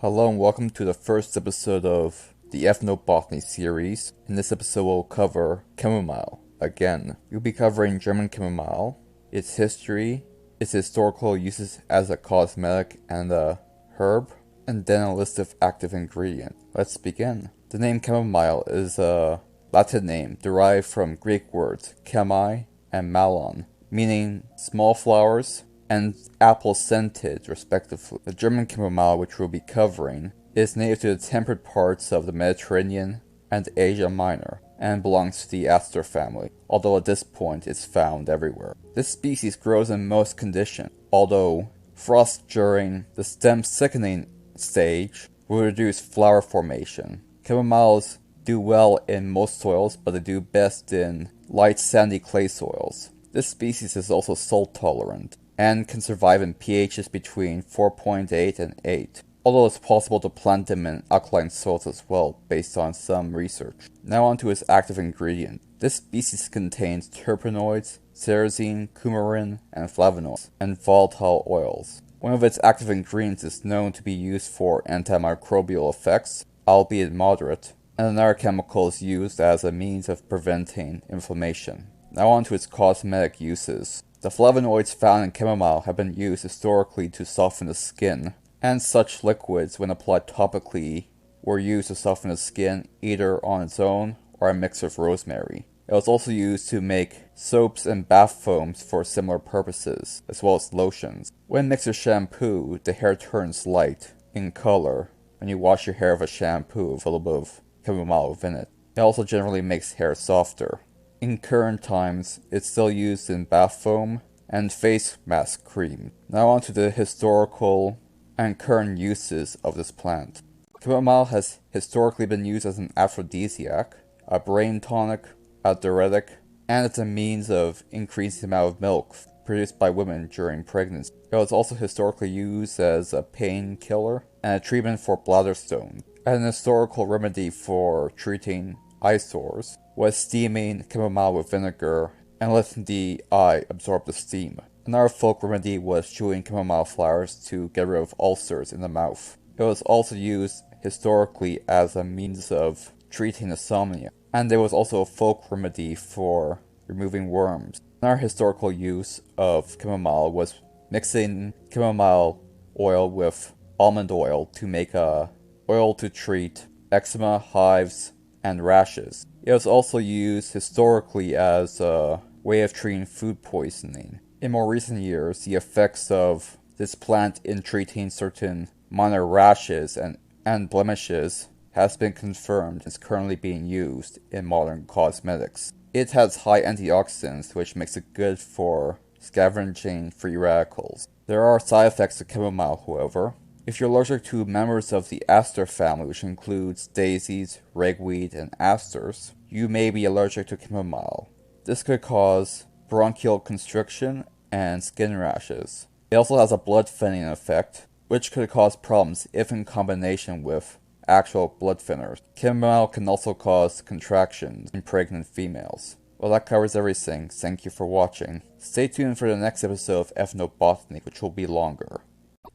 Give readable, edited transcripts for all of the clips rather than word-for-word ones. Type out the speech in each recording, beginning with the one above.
Hello and welcome to the first episode of the Ethnobotany series. In this episode we'll cover chamomile. Again, we'll be covering German chamomile, its history, its historical uses as a cosmetic and a herb, and then a list of active ingredients. Let's begin. The name chamomile is a Latin name derived from Greek words chami and malon, meaning small flowers and apple-scented, respectively. The German chamomile, which we'll be covering, is native to the temperate parts of the Mediterranean and Asia Minor, and belongs to the Aster family, although at this point it's found everywhere. This species grows in most conditions, although frost during the stem thickening stage will reduce flower formation. Chamomiles do well in most soils, but they do best in light sandy clay soils. This species is also salt tolerant, and can survive in pHs between 4.8 and 8, although it's possible to plant them in alkaline soils as well, based on some research. Now on to its active ingredient. This species contains terpenoids, cerazine, coumarin, and flavonoids, and volatile oils. One of its active ingredients is known to be used for antimicrobial effects, albeit moderate, and another chemical is used as a means of preventing inflammation. Now on to its cosmetic uses. The flavonoids found in chamomile have been used historically to soften the skin, and such liquids, when applied topically, were used to soften the skin either on its own or a mix of rosemary. It was also used to make soaps and bath foams for similar purposes, as well as lotions. When mixed with shampoo, the hair turns light in color when you wash your hair with a shampoo with a little bit of chamomile within it. It also generally makes hair softer. In current times, it's still used in bath foam and face mask cream. Now on to the historical and current uses of this plant. Chamomile has historically been used as an aphrodisiac, a brain tonic, a diuretic, and it's a means of increasing the amount of milk produced by women during pregnancy. It was also historically used as a painkiller and a treatment for bladder stones, and an historical remedy for treating eye sores was steaming chamomile with vinegar and letting the eye absorb the steam. Another folk remedy was chewing chamomile flowers to get rid of ulcers in the mouth. It was also used historically as a means of treating insomnia, and there was also a folk remedy for removing worms. Another historical use of chamomile was mixing chamomile oil with almond oil to make a oil to treat eczema, hives, and rashes. It was also used historically as a way of treating food poisoning. In more recent years, the effects of this plant in treating certain minor rashes and blemishes has been confirmed and is currently being used in modern cosmetics. It has high antioxidants, which makes it good for scavenging free radicals. There are side effects to chamomile, however. If you're allergic to members of the aster family, which includes daisies, ragweed, and asters, you may be allergic to chamomile. This could cause bronchial constriction and skin rashes. It also has a blood thinning effect, which could cause problems if in combination with actual blood thinners. Chamomile can also cause contractions in pregnant females. Well, that covers everything. Thank you for watching. Stay tuned for the next episode of Ethnobotany, which will be longer.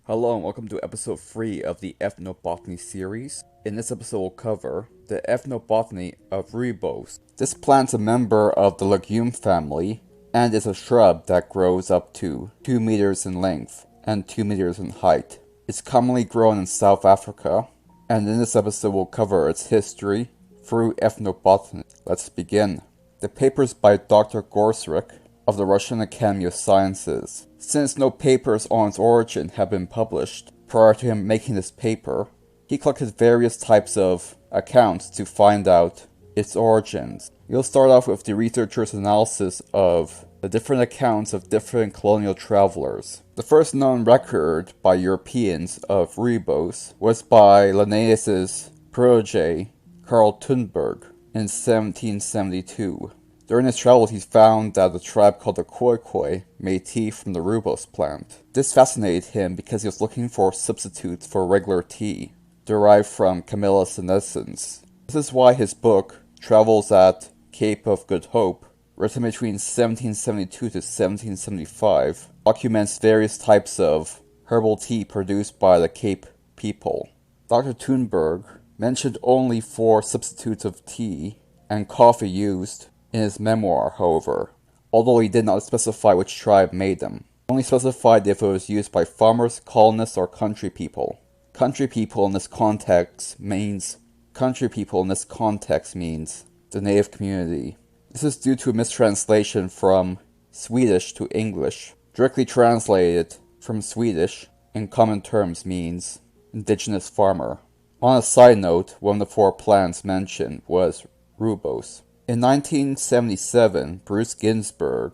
Hello and welcome to episode 3 of the Ethnobotany series. In this episode we'll cover the Ethnobotany of Ribose. This plant's a member of the legume family and is a shrub that grows up to 2 meters in length and 2 meters in height. It's commonly grown in South Africa, and in this episode we'll cover its history through ethnobotany. Let's begin. The paper's by Dr. Gorsrick of the Russian Academy of Sciences. Since no papers on its origin have been published prior to him making this paper, he collected various types of accounts to find out its origins. We'll start off with the researcher's analysis of the different accounts of different colonial travelers. The first known record by Europeans of Ribose was by Linnaeus' protege, Carl Thunberg, in 1772. During his travels, he found that a tribe called the Khoikhoi made tea from the ribose plant. This fascinated him because he was looking for substitutes for regular tea, derived from Camellia senescens. This is why his book, Travels at Cape of Good Hope, written between 1772 to 1775, documents various types of herbal tea produced by the Cape people. Dr. Thunberg mentioned only 4 substitutes of tea and coffee used in his memoir, however, although he did not specify which tribe made them. He only specified if it was used by farmers, colonists, or country people. Country people in this context means the native community. This is due to a mistranslation from Swedish to English. Directly translated from Swedish, in common terms, means indigenous farmer. On a side note, one of the 4 plants mentioned was ribose. In 1977, Bruce Ginsburg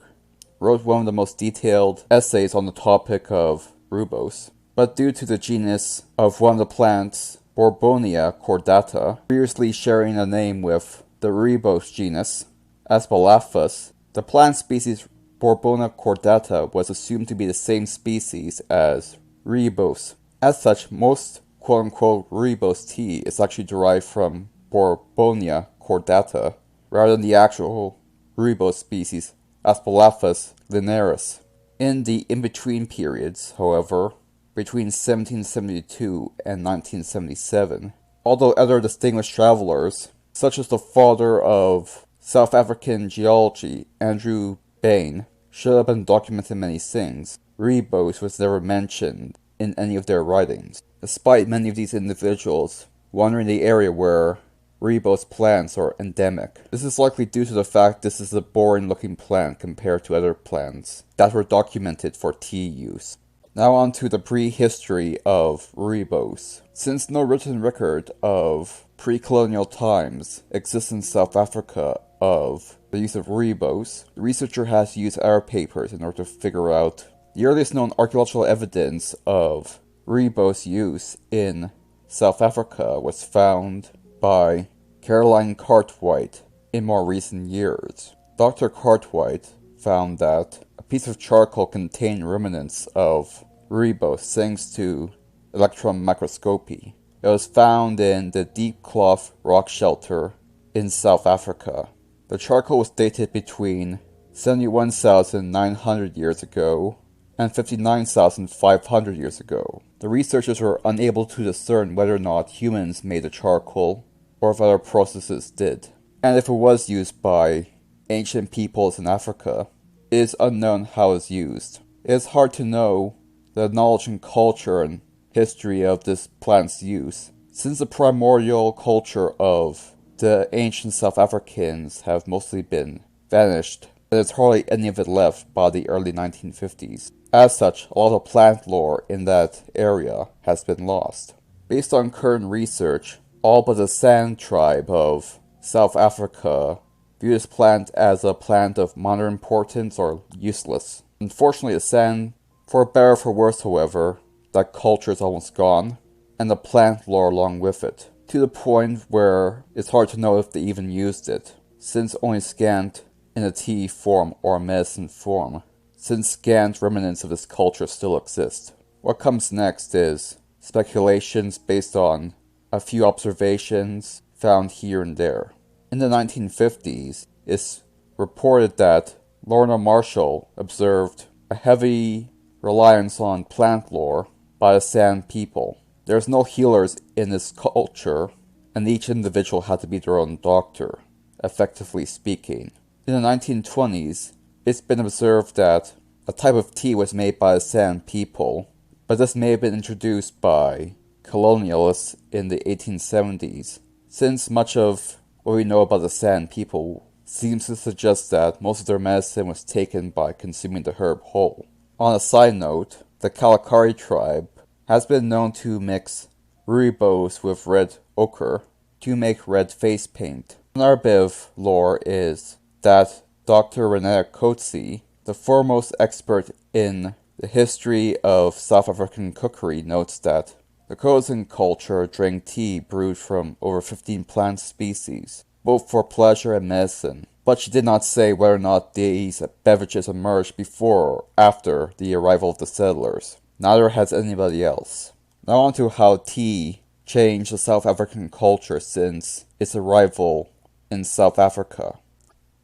wrote one of the most detailed essays on the topic of ribose, but due to the genus of one of the plants, Borbonia cordata, previously sharing a name with the ribose genus, Asparagus, the plant species Borbonia cordata was assumed to be the same species as ribose. As such, most quote-unquote ribose tea is actually derived from Borbonia cordata, rather than the actual ribose species Asparagus linearis. In the in-between periods, however, between 1772 and 1977, although other distinguished travelers, such as the father of South African geology, Andrew Bain, should have been documenting many things, ribose was never mentioned in any of their writings, despite many of these individuals wandering the area where ribose plants are endemic. This is likely due to the fact this is a boring looking plant compared to other plants that were documented for tea use. Now on to the prehistory of ribose. Since no written record of pre-colonial times exists in South Africa of the use of ribose, the researcher has used our papers in order to figure out the earliest known archaeological evidence of ribose use in South Africa was found by Caroline Cartwright in more recent years. Dr. Cartwright found that a piece of charcoal contained remnants of ribose thanks to electron microscopy. It was found in the Deep Clough rock shelter in South Africa. The charcoal was dated between 71,900 years ago and 59,500 years ago. The researchers were unable to discern whether or not humans made the charcoal or if other processes did. And if it was used by ancient peoples in Africa, it is unknown how it was used. It is hard to know the knowledge and culture and history of this plant's use, since the primordial culture of the ancient South Africans have mostly been vanished, and there's hardly any of it left by the early 1950s. As such, a lot of plant lore in that area has been lost. Based on current research, all but the San tribe of South Africa view this plant as a plant of minor importance or useless. Unfortunately, the San, for better or for worse, however, that culture is almost gone, and the plant lore along with it, to the point where it's hard to know if they even used it, since only scant in a tea form or a medicine form, since scant remnants of this culture still exist. What comes next is speculations based on a few observations found here and there. In the 1950s, it's reported that Lorna Marshall observed a heavy reliance on plant lore by the San people. There's no healers in this culture, and each individual had to be their own doctor, effectively speaking. In the 1920s, it's been observed that a type of tea was made by the San people, but this may have been introduced by colonialists in the 1870s, since much of what we know about the San people seems to suggest that most of their medicine was taken by consuming the herb whole. On a side note, the Kalahari tribe has been known to mix ribose with red ochre to make red face paint. Another bit of lore is that Dr. Renata Coetzee, the foremost expert in the history of South African cookery, notes that the Khoisan culture drank tea brewed from over 15 plant species, both for pleasure and medicine, but she did not say whether or not these beverages emerged before or after the arrival of the settlers. Neither has anybody else. Now on to how tea changed the South African culture since its arrival in South Africa.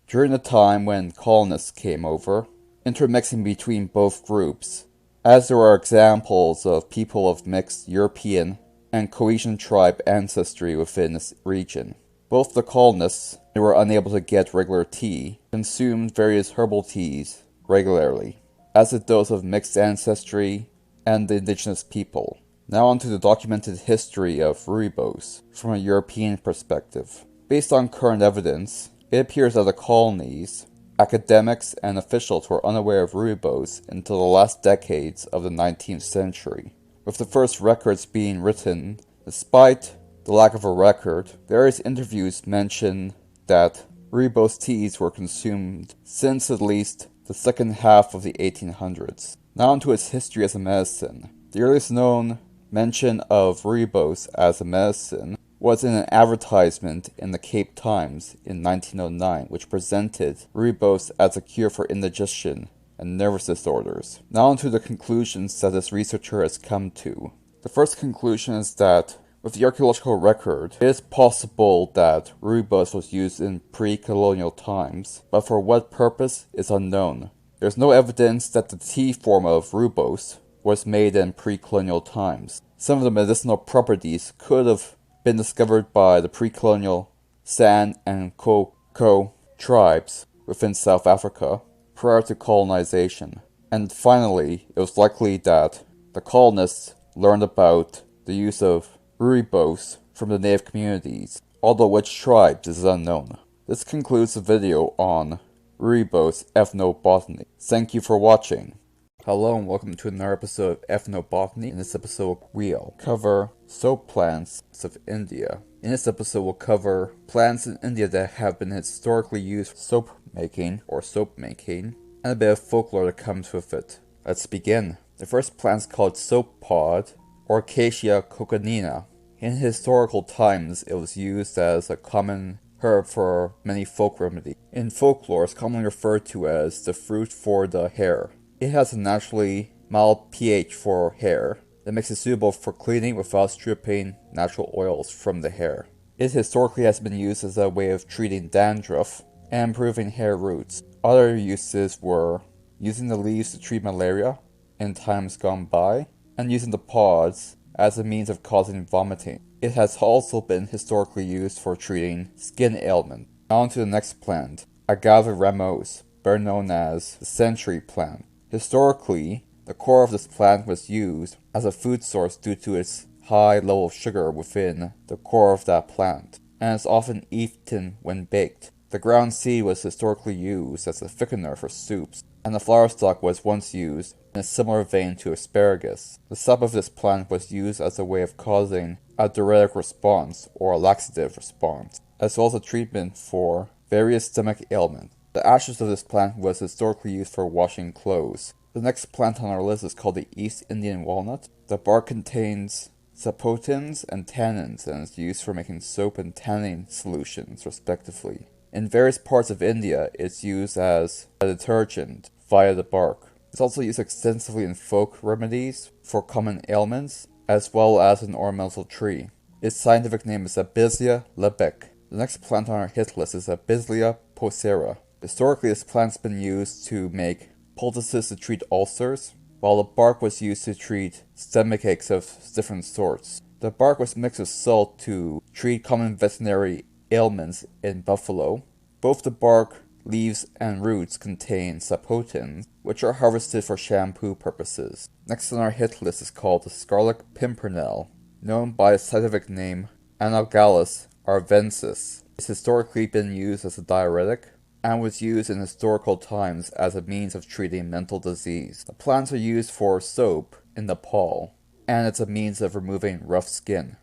During the time when colonists came over, intermixing between both groups, as there are examples of people of mixed European and Coesian tribe ancestry within this region. Both the colonists, who were unable to get regular tea, consumed various herbal teas regularly, as did those of mixed ancestry and the indigenous people. Now on to the documented history of ribose from a European perspective. Based on current evidence, it appears that the colonies, academics, and officials were unaware of ribose until the last decades of the 19th century, with the first records being written. Despite the lack of a record, various interviews mention that ribose teas were consumed since at least the second half of the 1800s. Now onto its history as a medicine. The earliest known mention of ribose as a medicine was in an advertisement in the Cape Times in 1909, which presented ribose as a cure for indigestion and nervous disorders. Now onto the conclusions that this researcher has come to. The first conclusion is that with the archaeological record, it is possible that ribose was used in pre-colonial times, but for what purpose is unknown. There is no evidence that the tea form of ribose was made in pre-colonial times. Some of the medicinal properties could have been discovered by the pre-colonial San and Koko tribes within South Africa prior to colonization. And finally, it was likely that the colonists learned about the use of ribose from the native communities, although which tribes is unknown. This concludes the video on ribose ethnobotany. Thank you for watching. Hello and welcome to another episode of Ethnobotany. In this episode, we'll cover soap plants of India. In this episode, we'll cover plants in India that have been historically used for soap making, and a bit of folklore that comes with it. Let's begin. The first plant is called soap pod, or Acacia coconina. In historical times, it was used as a common herb for many folk remedies. In folklore, it's commonly referred to as the fruit for the hair. It has a naturally mild pH for hair that makes it suitable for cleaning without stripping natural oils from the hair. It historically has been used as a way of treating dandruff and improving hair roots. Other uses were using the leaves to treat malaria in times gone by, and using the pods as a means of causing vomiting. It has also been historically used for treating skin ailments. On to the next plant, Agave ramos, better known as the century plant. Historically, the core of this plant was used as a food source due to its high level of sugar within the core of that plant, and is often eaten when baked. The ground seed was historically used as a thickener for soups, and the flower stalk was once used in a similar vein to asparagus. The sap of this plant was used as a way of causing a diuretic response or a laxative response, as well as a treatment for various stomach ailments. The ashes of this plant was historically used for washing clothes. The next plant on our list is called the East Indian walnut. The bark contains sapotins and tannins and is used for making soap and tanning solutions, respectively. In various parts of India, it's used as a detergent via the bark. It's also used extensively in folk remedies for common ailments, as well as an ornamental tree. Its scientific name is Bislia lebec. The next plant on our hit list is Bislia Posera. Historically, this plant's been used to make poultices to treat ulcers, while the bark was used to treat stomach aches of different sorts. The bark was mixed with salt to treat common veterinary ailments in buffalo. Both the bark, leaves, and roots contain sapotins, which are harvested for shampoo purposes. Next on our hit list is called the Scarlet Pimpernel, known by the scientific name Anogalus arvensis. It's historically been used as a diuretic, and was used in historical times as a means of treating mental disease. The plants are used for soap in Nepal, and it's a means of removing rough skin.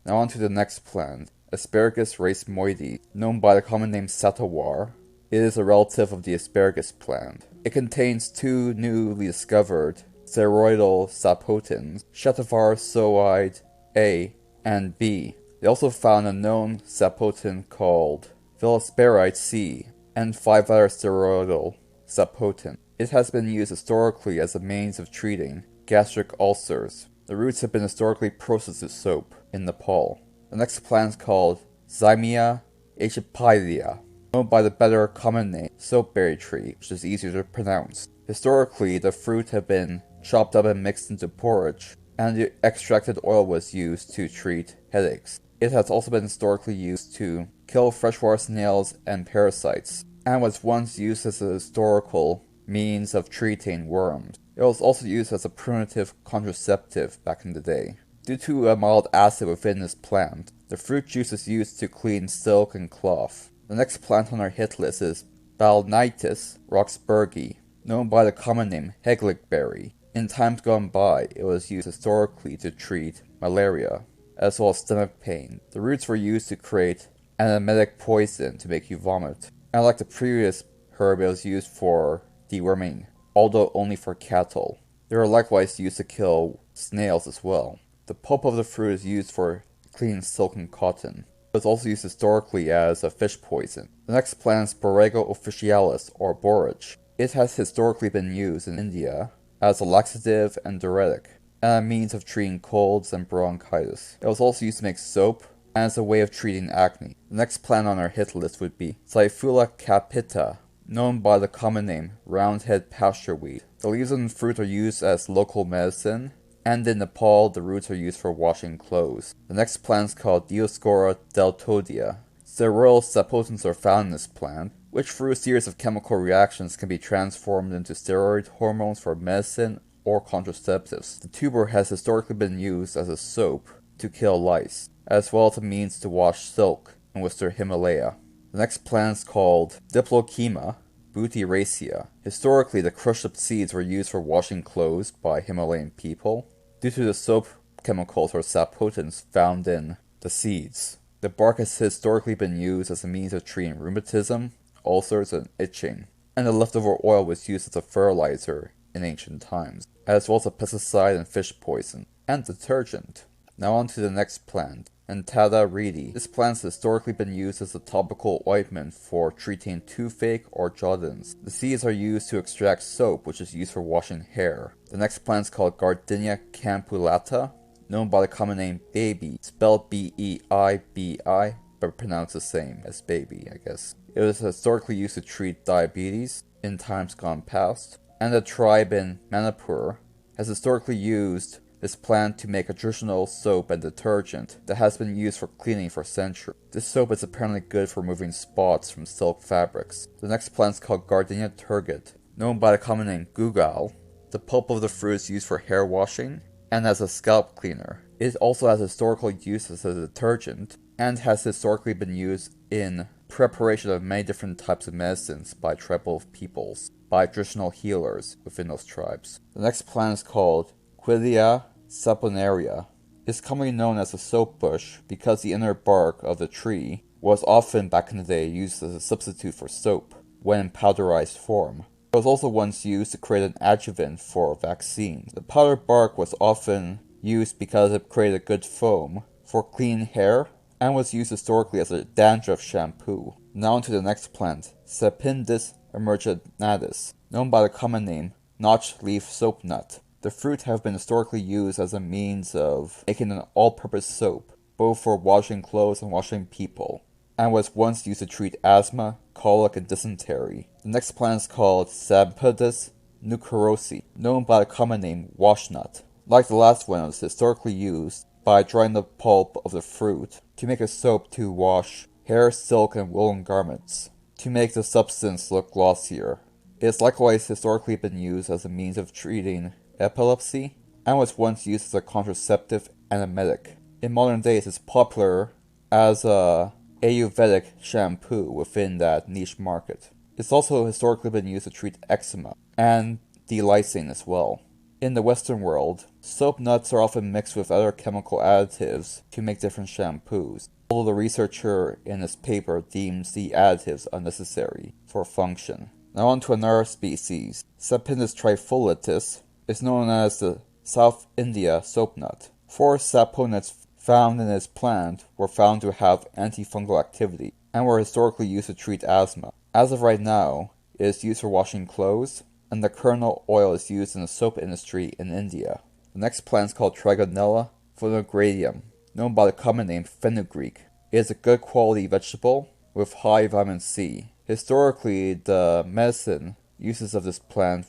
Now on to the next plant, Asparagus racemoides, known by the common name satawar. It is a relative of the asparagus plant. It contains two newly discovered steroidal sapotins, Shatavar soide A and B. They also found a known sapotin called Velosperite C, and 5 other steroidal sapotins. It has been used historically as a means of treating gastric ulcers. The roots have been historically processed as soap in Nepal. The next plant is called Zymia aegyptiaea, known by the better common name soapberry tree, which is easier to pronounce. Historically, the fruit have been chopped up and mixed into porridge, and the extracted oil was used to treat headaches. It has also been historically used to kill freshwater snails and parasites, and was once used as a historical means of treating worms. It was also used as a primitive contraceptive back in the day. Due to a mild acid within this plant, the fruit juice is used to clean silk and cloth. The next plant on our hit list is Baldnitus Roxburghi, known by the common name Hegligberry. In times gone by, it was used historically to treat malaria, as well as stomach pain. The roots were used to create an emetic poison to make you vomit. And like the previous herb, it was used for deworming, although only for cattle. They are likewise used to kill snails as well. The pulp of the fruit is used for cleaning silk and cotton. It was also used historically as a fish poison. The next plant is Borrego officinalis, or borage. It has historically been used in India as a laxative and diuretic, and a means of treating colds and bronchitis. It was also used to make soap, and as a way of treating acne. The next plant on our hit list would be Typhula capita, known by the common name roundhead pasture weed. The leaves and fruit are used as local medicine, and in Nepal, the roots are used for washing clothes. The next plant is called Dioscora deltoidea. Steroidal sapotins are found in this plant, which through a series of chemical reactions can be transformed into steroid hormones for medicine or contraceptives. The tuber has historically been used as a soap to kill lice, as well as a means to wash silk in Western Himalaya. The next plant is called Diplochema Bootyracia. Historically, the crushed up seeds were used for washing clothes by Himalayan people, due to the soap chemicals or sapotins found in the seeds. The bark has historically been used as a means of treating rheumatism, ulcers, and itching, and the leftover oil was used as a fertilizer in ancient times, as well as a pesticide and fish poison, and detergent. Now on to the next plant, Entada reedi. This plant has historically been used as a topical ointment for treating toothache or jaundice. The seeds are used to extract soap, which is used for washing hair. The next plant is called Gardenia Campulata, known by the common name baby, spelled B-E-I-B-I, but pronounced the same as baby, I guess. It was historically used to treat diabetes in times gone past, and the tribe in Manipur has historically used this plant to make a traditional soap and detergent that has been used for cleaning for centuries. This soap is apparently good for removing spots from silk fabrics. The next plant is called Gardenia turgid, known by the common name gugal. The pulp of the fruit is used for hair washing and as a scalp cleaner. It also has historical use as a detergent and has historically been used in preparation of many different types of medicines by tribal peoples, by traditional healers within those tribes. The next plant is called Quilia saponaria. It's commonly known as a soap bush because the inner bark of the tree was often back in the day used as a substitute for soap when in powderized form. It was also once used to create an adjuvant for vaccines. The powdered bark was often used because it created a good foam for clean hair and was used historically as a dandruff shampoo. Now on to the next plant, Sapindus emerginatus, known by the common name notch leaf soap nut. The fruit have been historically used as a means of making an all-purpose soap, both for washing clothes and washing people, and was once used to treat asthma, colic, and dysentery. The next plant is called Sapindus nucleosi, known by the common name washnut. Like the last one, it was historically used by drying the pulp of the fruit to make a soap to wash hair, silk, and woolen garments, to make the substance look glossier. It has likewise historically been used as a means of treating epilepsy, and was once used as a contraceptive and emetic. In modern days, it's popular as a Ayurvedic shampoo within that niche market. It's also historically been used to treat eczema and delicing as well. In the Western world, soap nuts are often mixed with other chemical additives to make different shampoos, although the researcher in this paper deems the additives unnecessary for function. Now on to another species. Sapindus trifoliatus is known as the South India soap nut. 4 saponins found in this plant were found to have antifungal activity and were historically used to treat asthma. As of right now, it is used for washing clothes, and the kernel oil is used in the soap industry in India. The next plant is called Trigonella vinogradum, known by the common name fenugreek. It is a good quality vegetable with high vitamin C. Historically, the medicine uses of this plant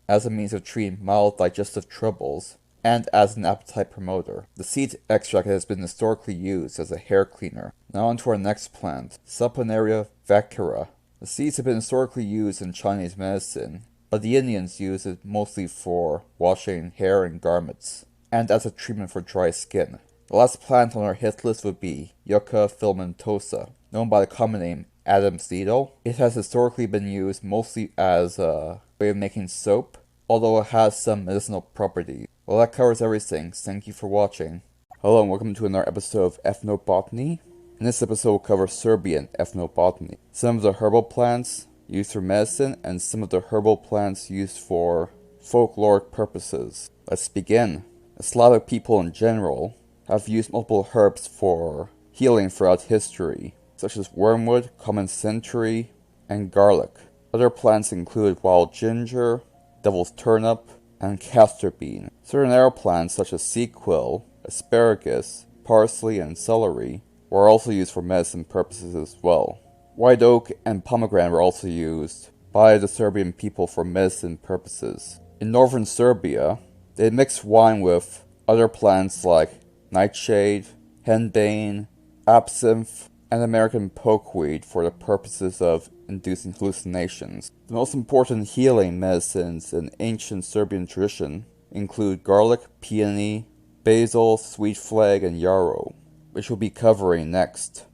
as a means of treating mild digestive troubles and as an appetite promoter. The seed extract has been historically used as a hair cleaner. Now on to our next plant, Saponaria vacera. The seeds have been historically used in Chinese medicine, but the Indians use it mostly for washing hair and garments, and as a treatment for dry skin. The last plant on our hit list would be Yucca Filamentosa, known by the common name Adam's needle. It has historically been used mostly as a way of making soap, although it has some medicinal properties. Well, that covers everything. Thank you for watching. Hello and welcome to another episode of Ethnobotany. In this episode we'll cover Serbian ethnobotany. Some of the herbal plants used for medicine and some of the herbal plants used for folkloric purposes. Let's begin. The Slavic people in general have used multiple herbs for healing throughout history, such as wormwood, common century, and garlic. Other plants include wild ginger, devil's turnip, and castor bean. Certain arrow plants such as sequel, asparagus, parsley, and celery were also used for medicine purposes as well. White oak and pomegranate were also used by the Serbian people for medicine purposes. In northern Serbia, they mixed wine with other plants like nightshade, henbane, absinthe, and American pokeweed for the purposes of inducing hallucinations. The most important healing medicines in ancient Serbian tradition include garlic, peony, basil, sweet flag, and yarrow, which we'll be covering next.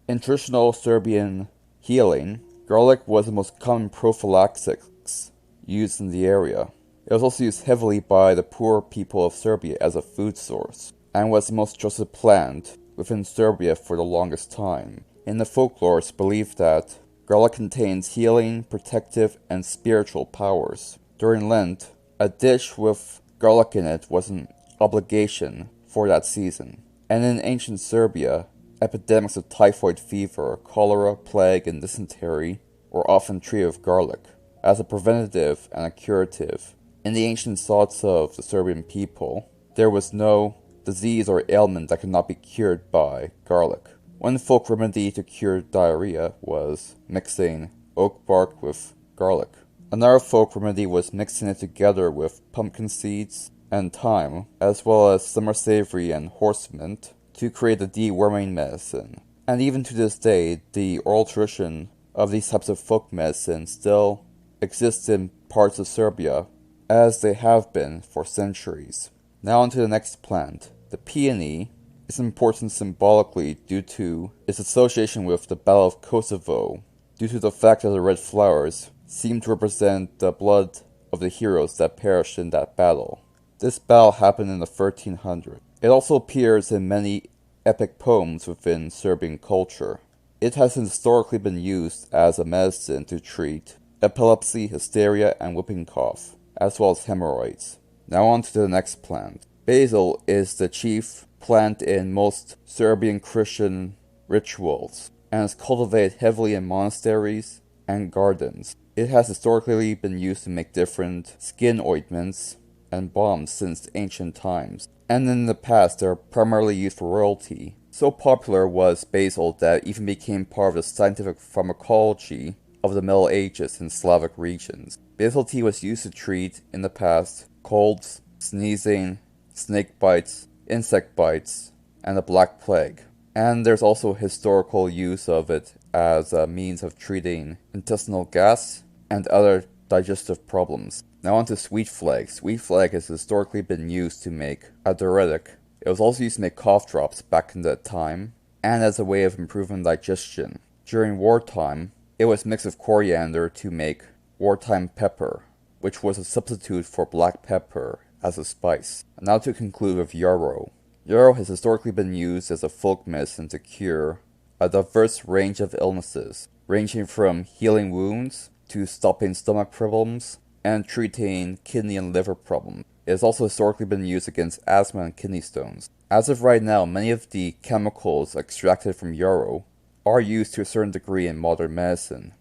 In traditional Serbian healing, garlic was the most common prophylaxis used in the area. It was also used heavily by the poor people of Serbia as a food source, and was the most trusted plant within Serbia for the longest time. In the folklore, it's believed that garlic contains healing, protective, and spiritual powers. During Lent, a dish with garlic in it was an obligation for that season. And in ancient Serbia, epidemics of typhoid fever, cholera, plague, and dysentery were often treated with garlic, as a preventative and a curative. In the ancient thoughts of the Serbian people, there was no disease or ailment that could not be cured by garlic. One folk remedy to cure diarrhea was mixing oak bark with garlic. Another folk remedy was mixing it together with pumpkin seeds and thyme, as well as summer savory and horse mint, to create a deworming medicine. And even to this day, the oral tradition of these types of folk medicine still exists in parts of Serbia, as they have been for centuries. Now on to the next plant. The peony is important symbolically due to its association with the Battle of Kosovo, due to the fact that the red flowers seem to represent the blood of the heroes that perished in that battle. This battle happened in the 1300s. It also appears in many epic poems within Serbian culture. It has historically been used as a medicine to treat epilepsy, hysteria, and whooping cough, as well as hemorrhoids. Now on to the next plant. Basil is the chief plant in most Serbian Christian rituals, and is cultivated heavily in monasteries and gardens. It has historically been used to make different skin ointments and balms since ancient times, and in the past they are primarily used for royalty. So popular was basil that it even became part of the scientific pharmacology of the Middle Ages in Slavic regions. Basil tea was used to treat, in the past, colds, sneezing, snake bites, insect bites, and the Black Plague. And there's also historical use of it as a means of treating intestinal gas and other digestive problems. Now on to sweet flag. Sweet flag has historically been used to make a diuretic. It was also used to make cough drops back in that time, and as a way of improving digestion. During wartime, it was mixed with coriander to make wartime pepper, which was a substitute for black pepper as a spice. And now to conclude with yarrow. Yarrow has historically been used as a folk medicine to cure a diverse range of illnesses, ranging from healing wounds to stopping stomach problems and treating kidney and liver problems. It has also historically been used against asthma and kidney stones. As of right now, many of the chemicals extracted from yarrow are used to a certain degree in modern medicine.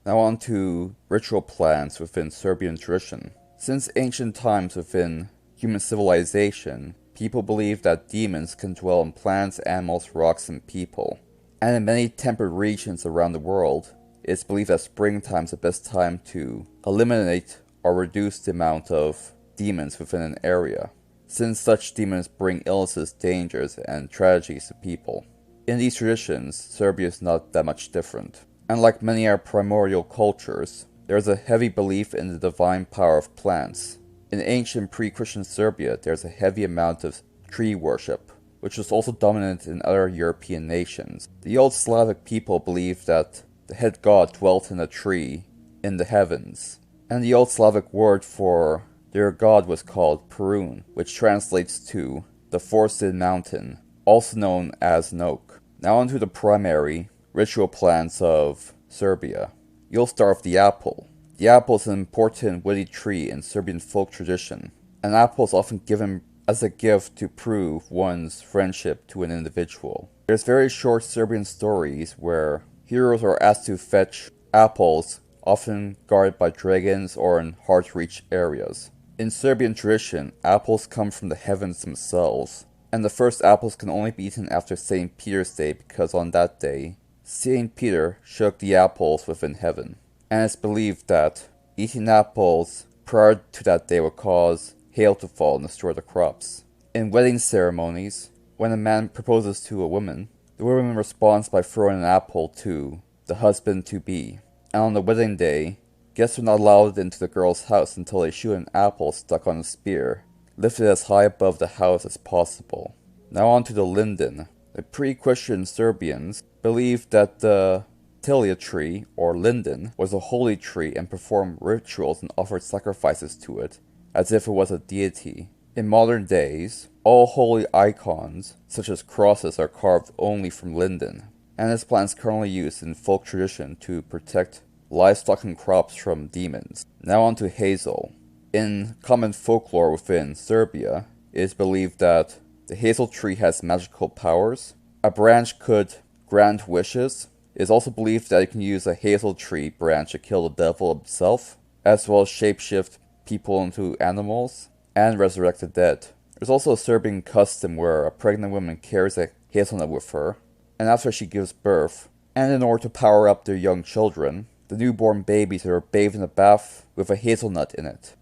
Now on to ritual plants within Serbian tradition. Since ancient times within human civilization, people believe that demons can dwell in plants, animals, rocks, and people. And in many temperate regions around the world, it's believed that springtime is the best time to eliminate or reduce the amount of demons within an area. since such demons bring illnesses, dangers, and tragedies to people. In these traditions, Serbia is not that much different. And like many of our primordial cultures, there is a heavy belief in the divine power of plants. In ancient pre-Christian Serbia, there is a heavy amount of tree worship, which was also dominant in other European nations. The old Slavic people believed that the head god dwelt in a tree in the heavens, and the old Slavic word for their god was called Perun, which translates to the forested mountain, also known as an oak. Now onto the primary ritual plants of Serbia. You'll start with the apple. The apple is an important woody tree in Serbian folk tradition. An apple is often given as a gift to prove one's friendship to an individual. There's very short Serbian stories where heroes are asked to fetch apples, often guarded by dragons or in hard-to-reach areas. In Serbian tradition, apples come from the heavens themselves, and the first apples can only be eaten after St. Peter's Day because on that day, St. Peter shook the apples within heaven. And it's believed that eating apples prior to that day would cause hail to fall and destroy the crops. In wedding ceremonies, when a man proposes to a woman, the woman responds by throwing an apple to the husband-to-be. And on the wedding day, guests are not allowed into the girl's house until they shoot an apple stuck on a spear, lifted as high above the house as possible. Now on to the linden. The pre-Christian Serbians believed that the tilia tree, or linden, was a holy tree and performed rituals and offered sacrifices to it, as if it was a deity. In modern days, all holy icons, such as crosses, are carved only from linden, and this plant is currently used in folk tradition to protect livestock and crops from demons. Now on to hazel. In common folklore within Serbia, it is believed that the hazel tree has magical powers. A branch could grant wishes. It is also believed that you can use a hazel tree branch to kill the devil himself, as well as shapeshift people into animals, and resurrect the dead. There's also a Serbian custom where a pregnant woman carries a hazelnut with her, and after she gives birth, and in order to power up their young children, the newborn babies are bathed in a bath with a hazelnut in it.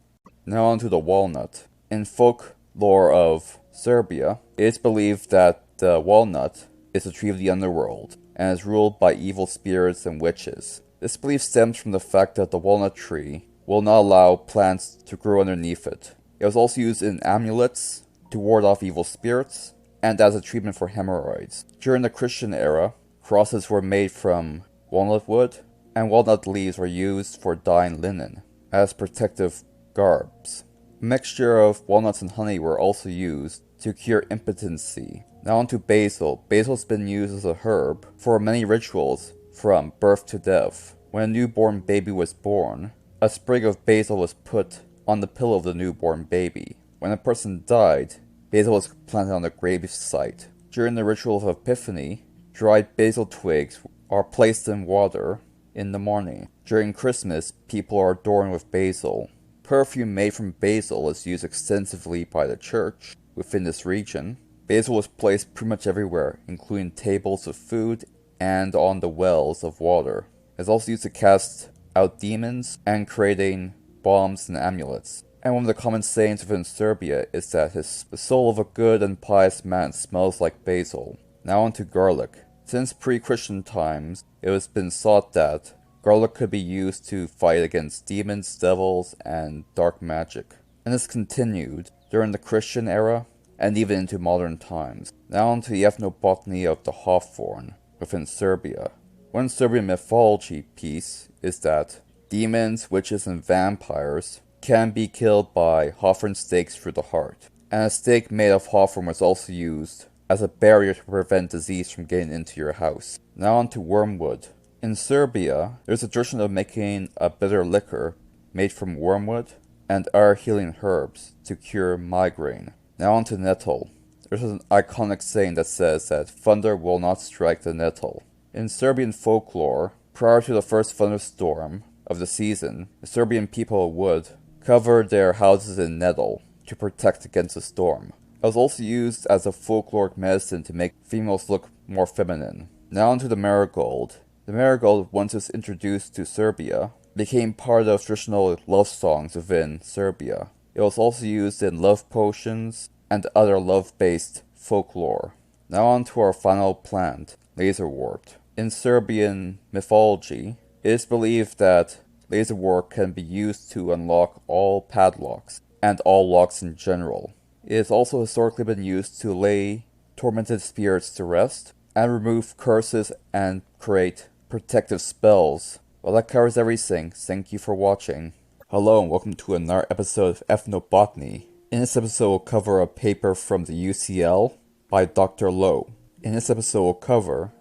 Now on to the walnut. In folklore of Serbia, it is believed that the walnut is a tree of the underworld, and is ruled by evil spirits and witches. This belief stems from the fact that the walnut tree will not allow plants to grow underneath it. It was also used in amulets to ward off evil spirits, and as a treatment for hemorrhoids. During the Christian era, crosses were made from walnut wood, and walnut leaves were used for dyeing linen, as protective garbs. A mixture of walnuts and honey were also used to cure impotency. Now on to basil. Basil has been used as a herb for many rituals from birth to death. When a newborn baby was born, a sprig of basil was put on the pillow of the newborn baby. When a person died, basil was planted on the grave site. During the ritual of Epiphany, dried basil twigs are placed in water in the morning. During Christmas, people are adorned with basil. Perfume made from basil is used extensively by the church within this region. Basil was placed pretty much everywhere, including tables of food and on the wells of water. It's also used to cast out demons and creating bombs and amulets. And one of the common sayings within Serbia is that the soul of a good and pious man smells like basil. Now on to garlic. Since pre-Christian times, it has been thought that garlic could be used to fight against demons, devils, and dark magic. And this continued during the Christian era, and even into modern times. Now on to the ethnobotany of the hawthorn within Serbia. One Serbian mythology piece is that demons, witches, and vampires can be killed by hawthorn stakes through the heart. And a stake made of hawthorn was also used as a barrier to prevent disease from getting into your house. Now on to wormwood. In Serbia, there's a tradition of making a bitter liquor made from wormwood and other healing herbs to cure migraine. Now on to nettle. There's an iconic saying that says that thunder will not strike the nettle. In Serbian folklore, prior to the first thunderstorm of the season, the Serbian people would cover their houses in nettle to protect against the storm. It was also used as a folkloric medicine to make females look more feminine. Now on to the marigold. The marigold, once it was introduced to Serbia, became part of traditional love songs within Serbia. It was also used in love potions and other love-based folklore. Now on to our final plant, laserwort. In Serbian mythology, it is believed that laserwort can be used to unlock all padlocks, and all locks in general. It has also historically been used to lay tormented spirits to rest, and remove curses and create protective spells. Well, that covers everything. Thank you for watching. Hello and welcome to another episode of Ethnobotany. In this episode we'll cover a paper from the UCL by Dr. Lowe. In this episode we'll cover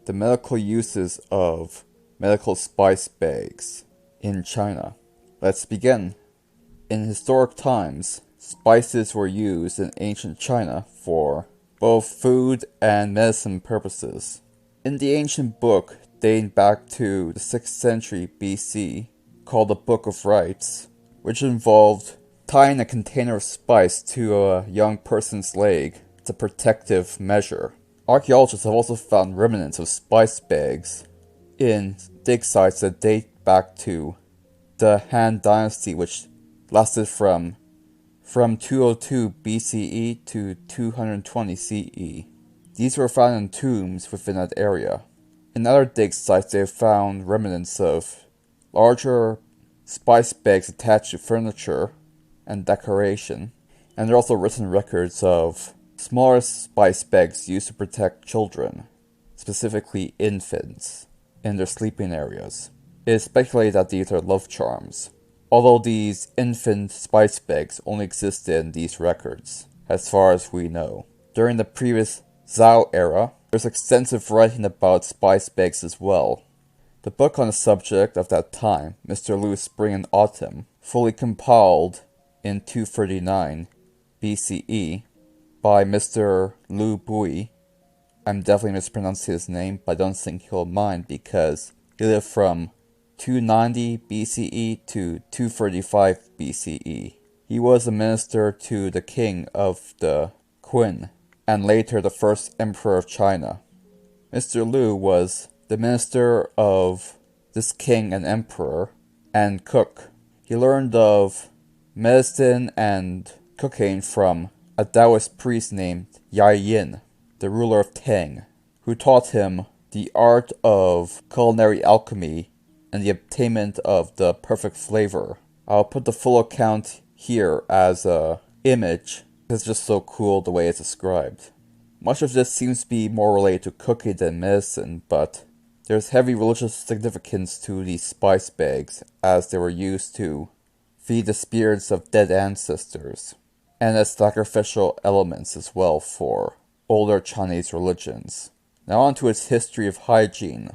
the medical uses of medical spice bags in China. Let's begin. In historic times, spices were used in ancient China for both food and medicine purposes. In the ancient book dating back to the 6th century BC, called the Book of Rites, which involved tying a container of spice to a young person's leg as a protective measure. Archaeologists have also found remnants of spice bags in dig sites that date back to the Han Dynasty, which lasted from 202 BCE to 220 CE. These were found in tombs within that area. In other dig sites, they have found remnants of larger spice bags attached to furniture and decoration, and there are also written records of smaller spice bags used to protect children, specifically infants, in their sleeping areas. It is speculated that these are love charms, although these infant spice bags only existed in these records, as far as we know. During the previous Zhao era, there's extensive writing about spice bags as well. The book on the subject of that time, Mr. Liu's Spring and Autumn, fully compiled in 239 BCE by Mr. Liu Bui. I'm definitely mispronouncing his name, but I don't think he'll mind because he lived from 290 BCE to 235 BCE. He was a minister to the king of the Qin, and later the first emperor of China. Mr. Liu was the minister of this king and emperor, and cook. He learned of medicine and cooking from a Taoist priest named Yai Yin, the ruler of Tang, who taught him the art of culinary alchemy and the obtainment of the perfect flavor. I'll put the full account here as an image. It's just so cool the way it's described. Much of this seems to be more related to cooking than medicine, but there's heavy religious significance to these spice bags, as they were used to feed the spirits of dead ancestors, and as sacrificial elements as well for older Chinese religions. Now on to its history of hygiene.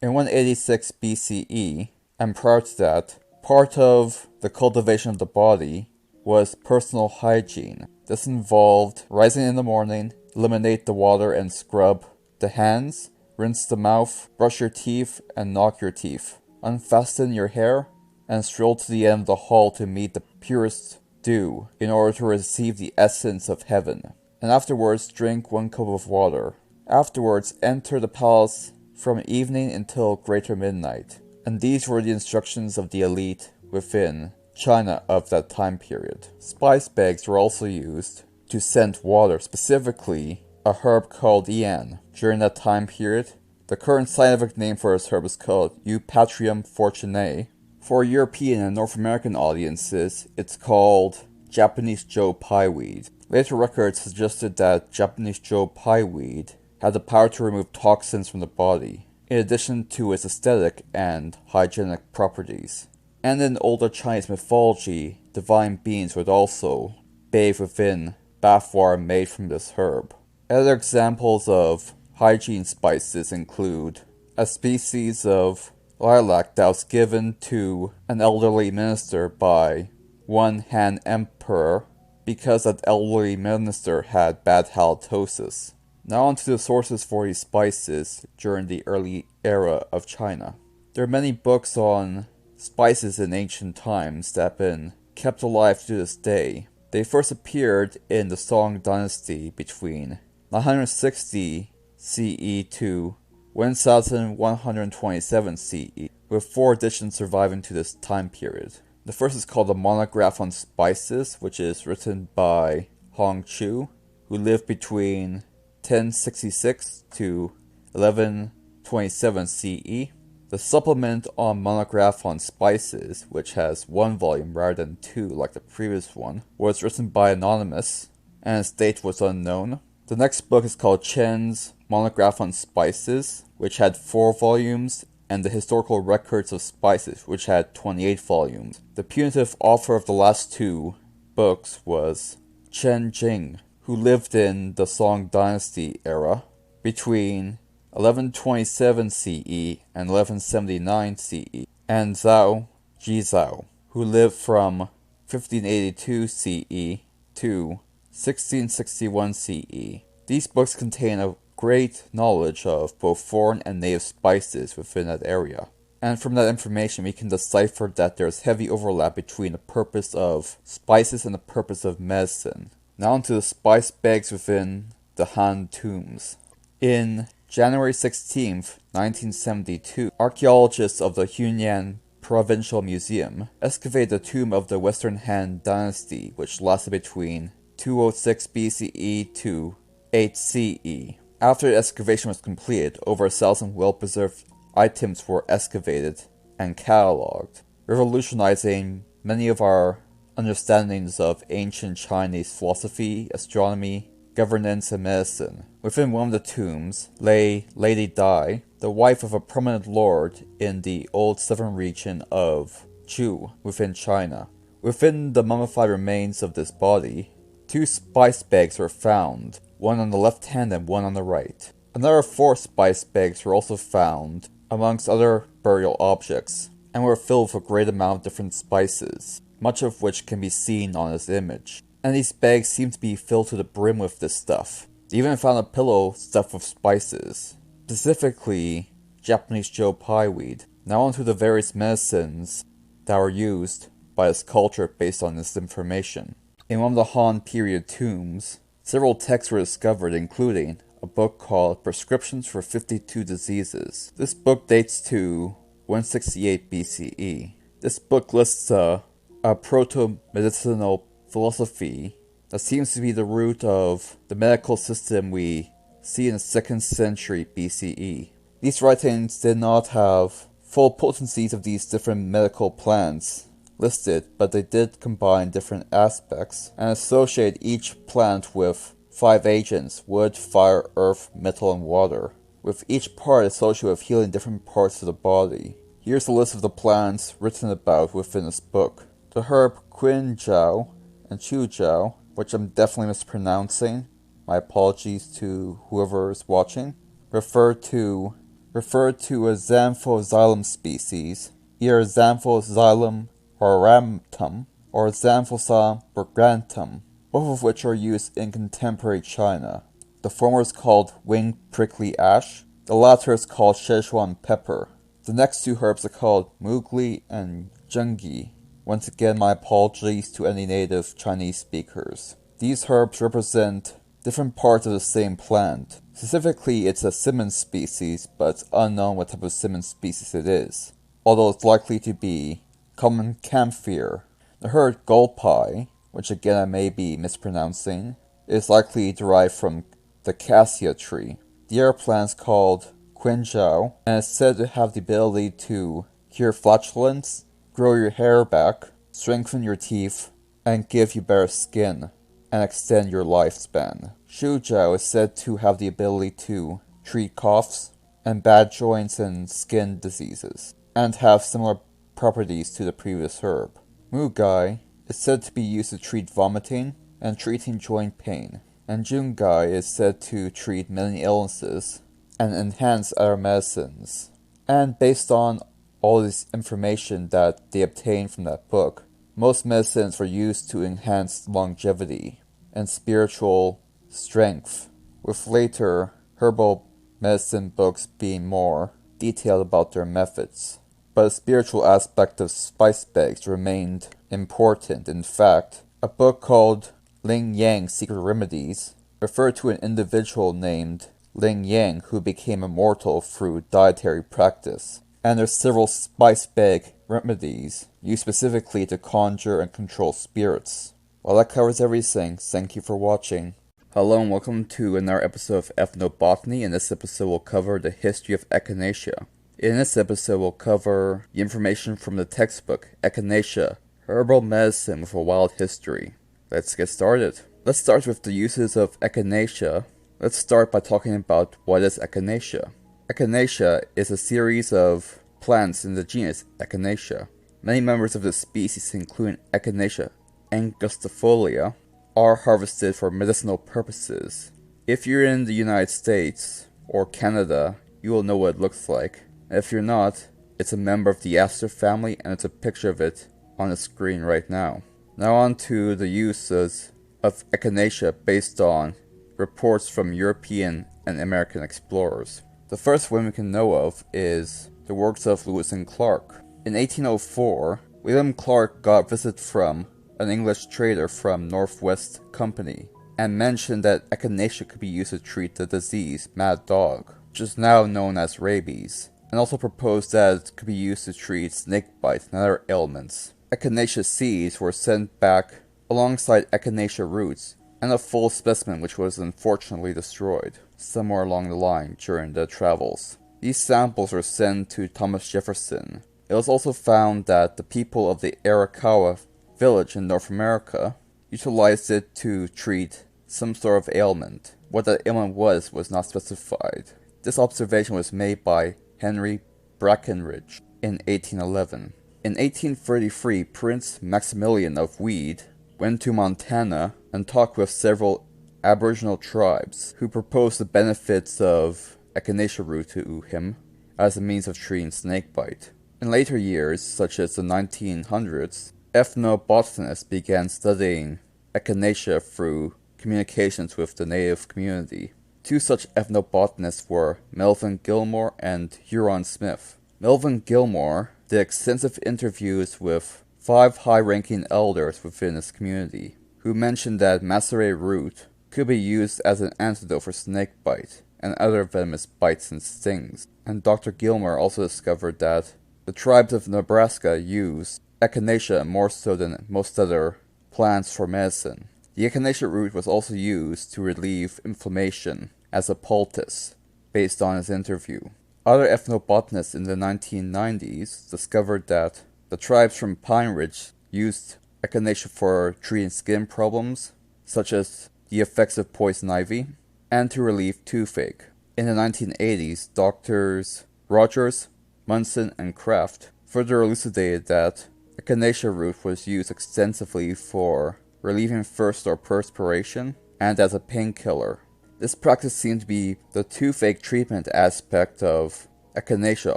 In 186 BCE, and prior to that, part of the cultivation of the body was personal hygiene. This involved rising in the morning, eliminate the water and scrub the hands, rinse the mouth, brush your teeth, and knock your teeth. Unfasten your hair, and stroll to the end of the hall to meet the purest dew, in order to receive the essence of heaven. And afterwards, drink 1 cup of water. Afterwards, enter the palace from evening until greater midnight. And these were the instructions of the elite within China of that time period. Spice bags were also used to scent water, specifically a herb called Yan. During that time period, the current scientific name for this herb is called Eupatrium fortunae. For European and North American audiences, it's called Japanese Joe Pieweed. Later records suggested that Japanese Joe Pieweed had the power to remove toxins from the body, in addition to its aesthetic and hygienic properties. And in older Chinese mythology, divine beings would also bathe within bath water made from this herb. Other examples of hygiene spices include a species of lilac that was given to an elderly minister by one Han emperor because that elderly minister had bad halitosis. Now on to the sources for these spices during the early era of China. There are many books on spices in ancient times that have been kept alive to this day. They first appeared in the Song Dynasty between 960 CE to 1127 CE, with 4 editions surviving to this time period. The first is called the Monograph on Spices, which is written by Hongqiu, who lived between 1066 to 1127 CE. The supplement on Monograph on Spices, which has one volume rather than two like the previous one, was written by Anonymous, and its date was unknown. The next book is called Chen's Monograph on Spices, which had 4 volumes, and the Historical Records of Spices, which had 28 volumes. The punitive author of the last 2 books was Chen Jing, who lived in the Song Dynasty era between 1127 CE and 1179 CE, and Zhao Jizhao, who lived from 1582 CE to 1661 CE. These books contain a great knowledge of both foreign and native spices within that area. And from that information, we can decipher that there's heavy overlap between the purpose of spices and the purpose of medicine. Now onto the spice bags within the Han tombs. In January 16, 1972, archaeologists of the Hunan Provincial Museum excavated the tomb of the Western Han Dynasty, which lasted between 206 BCE to 8 CE. After the excavation was completed, over 1,000 well-preserved items were excavated and catalogued, revolutionizing many of our understandings of ancient Chinese philosophy, astronomy, governance, and medicine. Within one of the tombs lay Lady Dai, the wife of a prominent lord in the old southern region of Zhou within China. Within the mummified remains of this body, 2 spice bags were found, one on the left hand and one on the right. Another 4 spice bags were also found, amongst other burial objects, and were filled with a great amount of different spices, much of which can be seen on this image. And these bags seem to be filled to the brim with this stuff. They even found a pillow stuffed with spices, specifically Japanese Joe Pye weed. Now onto the various medicines that were used by this culture based on this information. In one of the Han period tombs, several texts were discovered, including a book called Prescriptions for 52 Diseases. This book dates to 168 BCE. This book lists a proto-medicinal philosophy that seems to be the root of the medical system we see in the 2nd century BCE. These writings did not have full potencies of these different medical plants listed, but they did combine different aspects and associate each plant with 5 agents: wood, fire, earth, metal, and water, with each part associated with healing different parts of the body. Here's a list of the plants written about within this book. The herb Quinjiao and Chujiao, which I'm definitely mispronouncing, my apologies to whoever is watching, refer to a Xanthoxylum species, either Xanthoxylum aurantum or Xanthoxylum bergantum, both of which are used in contemporary China. The former is called winged prickly ash, the latter is called Szechuan pepper. The next 2 herbs are called Mugli and Zhengyi. Once again, my apologies to any native Chinese speakers. These herbs represent different parts of the same plant. Specifically, it's a Simmons species, but it's unknown what type of Simmons species it is, although it's likely to be common camphor. The herb Golpai, which again I may be mispronouncing, is likely derived from the cassia tree. The other plant is called Quinjiao, and is said to have the ability to cure flatulence, grow your hair back, strengthen your teeth, and give you better skin, and extend your lifespan. Shujiao is said to have the ability to treat coughs and bad joints and skin diseases, and have similar properties to the previous herb. Mugai is said to be used to treat vomiting and treating joint pain, and Jungai is said to treat many illnesses and enhance other medicines. And based on all this information that they obtained from that book, most medicines were used to enhance longevity and spiritual strength, with later herbal medicine books being more detailed about their methods. But the spiritual aspect of spice bags remained important. In fact, a book called Ling Yang's Secret Remedies referred to an individual named Ling Yang who became immortal through dietary practice. And there's several spice bag remedies used specifically to conjure and control spirits. Well, that covers everything. Thank you for watching. Hello and welcome to another episode of Ethnobotany. In this episode we'll cover the history of Echinacea. In this episode we'll cover the information from the textbook, Echinacea, Herbal Medicine with a Wild History. Let's get started. Let's start with the uses of Echinacea. Let's start by talking about what is Echinacea. Echinacea is a series of plants in the genus Echinacea. Many members of this species, including Echinacea angustifolia, are harvested for medicinal purposes. If you're in the United States or Canada, you will know what it looks like. And if you're not, it's a member of the aster family, and it's a picture of it on the screen right now. Now on to the uses of Echinacea based on reports from European and American explorers. The first one we can know of is the works of Lewis and Clark. In 1804, William Clark got a visit from an English trader from Northwest Company, and mentioned that Echinacea could be used to treat the disease mad dog, which is now known as rabies, and also proposed that it could be used to treat snake bite and other ailments. Echinacea seeds were sent back alongside Echinacea roots, and a full specimen which was unfortunately destroyed somewhere along the line during the travels. These samples were sent to Thomas Jefferson. It was also found that the people of the Arakawa village in North America utilized it to treat some sort of ailment. What that ailment was not specified. This observation was made by Henry Brackenridge in 1811. In 1833, Prince Maximilian of Weed went to Montana and talked with several Aboriginal tribes who proposed the benefits of Echinacea root to him as a means of treating snakebite. In later years, such as the 1900s, ethnobotanists began studying Echinacea through communications with the native community. Two such ethnobotanists were Melvin Gilmore and Huron Smith. Melvin Gilmore did extensive interviews with 5 high-ranking elders within his community, who mentioned that macerated root could be used as an antidote for snakebite and other venomous bites and stings. And Dr. Gilmore also discovered that the tribes of Nebraska use Echinacea more so than most other plants for medicine. The Echinacea root was also used to relieve inflammation as a poultice, based on his interview. Other ethnobotanists in the 1990s discovered that the tribes from Pine Ridge used Echinacea for treating skin problems, such as the effects of poison ivy, and to relieve toothache. In the 1980s, doctors Rogers, Munson, and Kraft further elucidated that Echinacea root was used extensively for relieving thirst or perspiration, and as a painkiller. This practice seemed to be the toothache treatment aspect of Echinacea,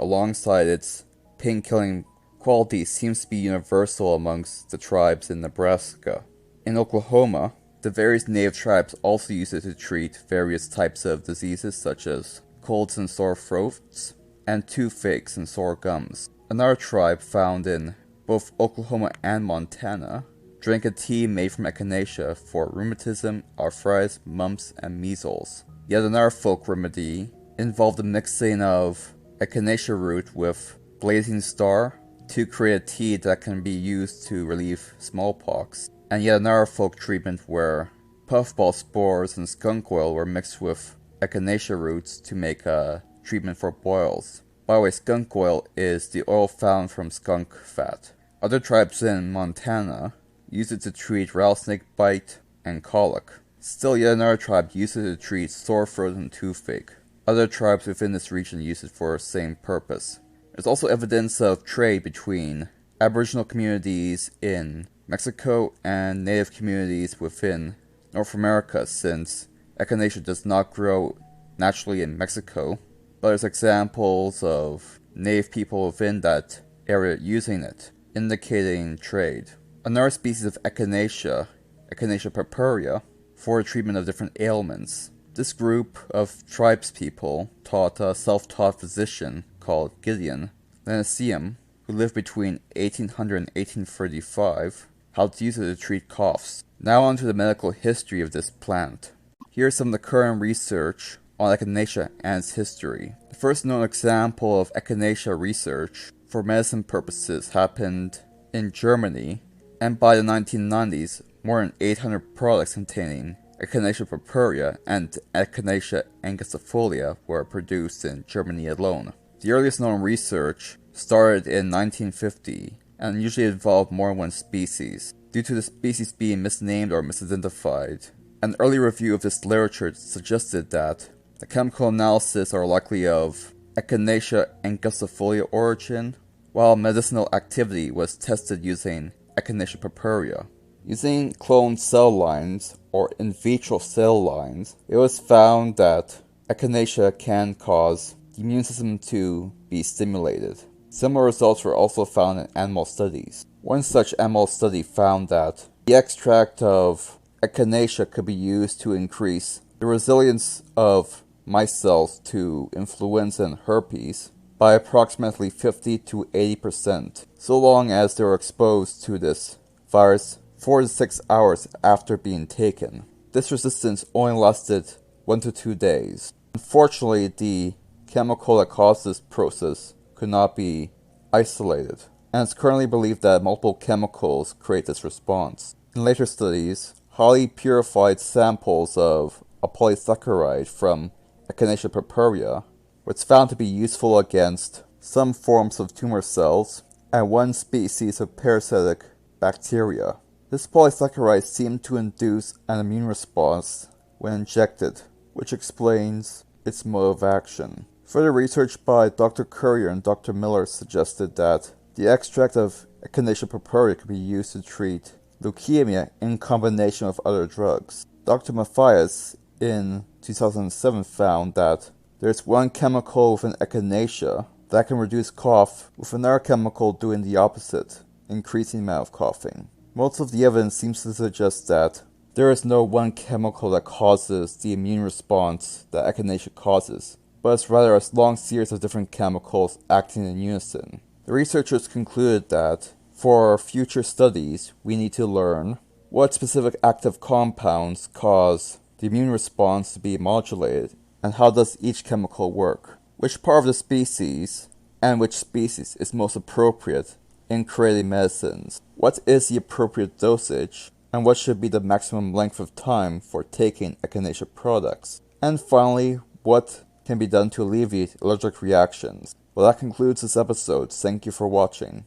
alongside its pain-killing quality, seems to be universal amongst the tribes in Nebraska. In Oklahoma, the various native tribes also use it to treat various types of diseases such as colds and sore throats, and toothaches and sore gums. Another tribe found in both Oklahoma and Montana drank a tea made from Echinacea for rheumatism, arthritis, mumps, and measles. Yet another folk remedy involved the mixing of Echinacea root with blazing star to create a tea that can be used to relieve smallpox. And yet another folk treatment where puffball spores and skunk oil were mixed with Echinacea roots to make a treatment for boils. By the way, skunk oil is the oil found from skunk fat. Other tribes in Montana use it to treat rattlesnake bite and colic. Still, yet another tribe uses it to treat sore throat and toothache. Other tribes within this region use it for the same purpose. There's also evidence of trade between Aboriginal communities in Mexico and native communities within North America, since Echinacea does not grow naturally in Mexico, but there's examples of native people within that area using it, indicating trade. Another species of Echinacea, Echinacea purpurea, for the treatment of different ailments. This group of tribespeople taught a self-taught physician called Gideon Lenicium, who lived between 1800 and 1835, how to use it to treat coughs. Now on to the medical history of this plant. Here's some of the current research on Echinacea and its history. The first known example of Echinacea research for medicine purposes happened in Germany, and by the 1990s, more than 800 products containing Echinacea purpurea and Echinacea angustifolia were produced in Germany alone. The earliest known research started in 1950 and usually involved more than one species, due to the species being misnamed or misidentified. An early review of this literature suggested that the chemical analysis are likely of Echinacea angustifolia origin, while medicinal activity was tested using Echinacea purpurea. Using cloned cell lines, or in vitro cell lines, it was found that Echinacea can cause the immune system to be stimulated. Similar results were also found in animal studies. One such animal study found that the extract of Echinacea could be used to increase the resilience of mice cells to influenza and herpes by approximately 50 to 80%, so long as they were exposed to this virus 4 to 6 hours after being taken. This resistance only lasted 1 to 2 days. Unfortunately, the chemical that caused this process could not be isolated, and it's currently believed that multiple chemicals create this response. In later studies, highly purified samples of a polysaccharide from Echinacea purpurea was found to be useful against some forms of tumor cells and one species of parasitic bacteria. This polysaccharide seemed to induce an immune response when injected, which explains its mode of action. Further research by Dr. Currier and Dr. Miller suggested that the extract of Echinacea purpurea could be used to treat leukemia in combination with other drugs. Dr. Mathias in 2007 found that there's one chemical within Echinacea that can reduce cough, with another chemical doing the opposite, increasing the amount of coughing. Most of the evidence seems to suggest that there is no one chemical that causes the immune response that Echinacea causes, but it's rather a long series of different chemicals acting in unison. The researchers concluded that for future studies, we need to learn what specific active compounds cause the immune response to be modulated, and how does each chemical work, which part of the species and which species is most appropriate in creating medicines, what is the appropriate dosage, and what should be the maximum length of time for taking Echinacea products, and finally, what can be done to alleviate allergic reactions. Well, that concludes this episode. Thank you for watching.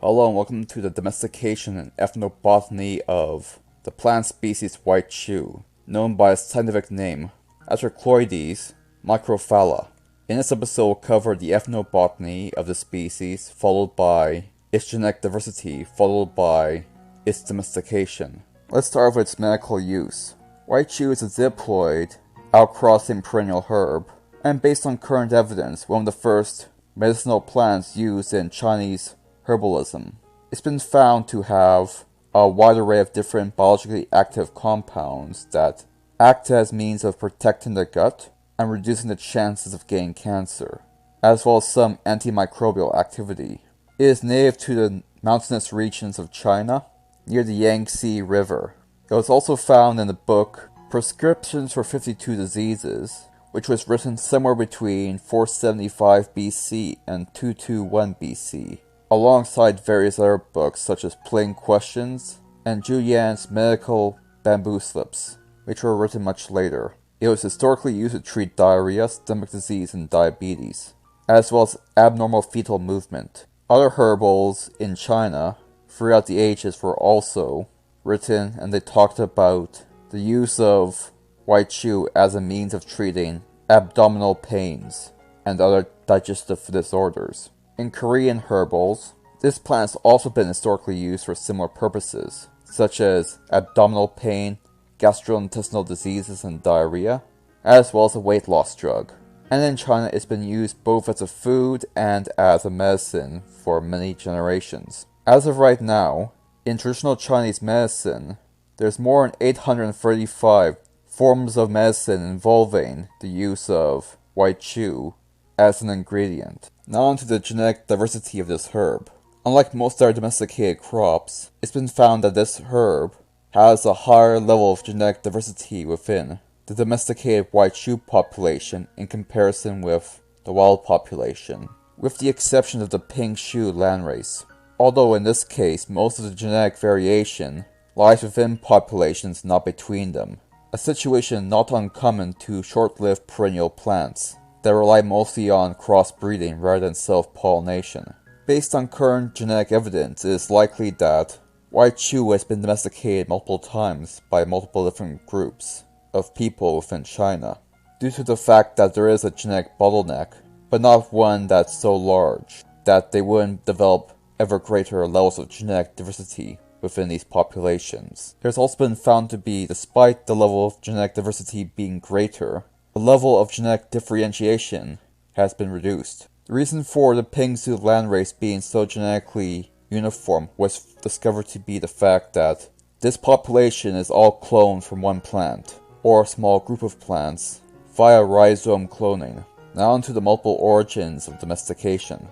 Hello and welcome to the domestication and ethnobotany of the plant species white shoe, known by its scientific name, Atracloides microphala. In this episode, we'll cover the ethnobotany of the species, followed by its genetic diversity, followed by its domestication. Let's start with its medical use. White shoe is a diploid, outcrossing perennial herb, and based on current evidence, one of the first medicinal plants used in Chinese herbalism. It's been found to have a wide array of different biologically active compounds that act as means of protecting the gut and reducing the chances of getting cancer, as well as some antimicrobial activity. It is native to the mountainous regions of China, near the Yangtze River. It was also found in the book Prescriptions for 52 Diseases, which was written somewhere between 475 BC and 221 BC, alongside various other books such as Plain Questions and Julian's Medical Bamboo Slips, which were written much later. It was historically used to treat diarrhea, stomach disease, and diabetes, as well as abnormal fetal movement. Other herbals in China throughout the ages were also written, and they talked about the use of white shoe as a means of treating abdominal pains and other digestive disorders. In Korean herbals, this plant has also been historically used for similar purposes, such as abdominal pain, gastrointestinal diseases, and diarrhea, as well as a weight loss drug. And in China, it's been used both as a food and as a medicine for many generations. As of right now, in traditional Chinese medicine, there's more than 835 forms of medicine involving the use of white shoe as an ingredient. Now onto the genetic diversity of this herb. Unlike most other domesticated crops, it's been found that this herb has a higher level of genetic diversity within the domesticated white shoe population in comparison with the wild population, with the exception of the pink shoe landrace. Although in this case, most of the genetic variation lies within populations, not between them, a situation not uncommon to short-lived perennial plants that rely mostly on crossbreeding rather than self-pollination. Based on current genetic evidence, it is likely that white Chu has been domesticated multiple times by multiple different groups of people within China, due to the fact that there is a genetic bottleneck, but not one that's so large that they wouldn't develop ever greater levels of genetic diversity within these populations. It has also been found to be, despite the level of genetic diversity being greater, the level of genetic differentiation has been reduced. The reason for the Pingzhu landrace being so genetically uniform was discovered to be the fact that this population is all cloned from one plant, or a small group of plants, via rhizome cloning. Now onto the multiple origins of domestication.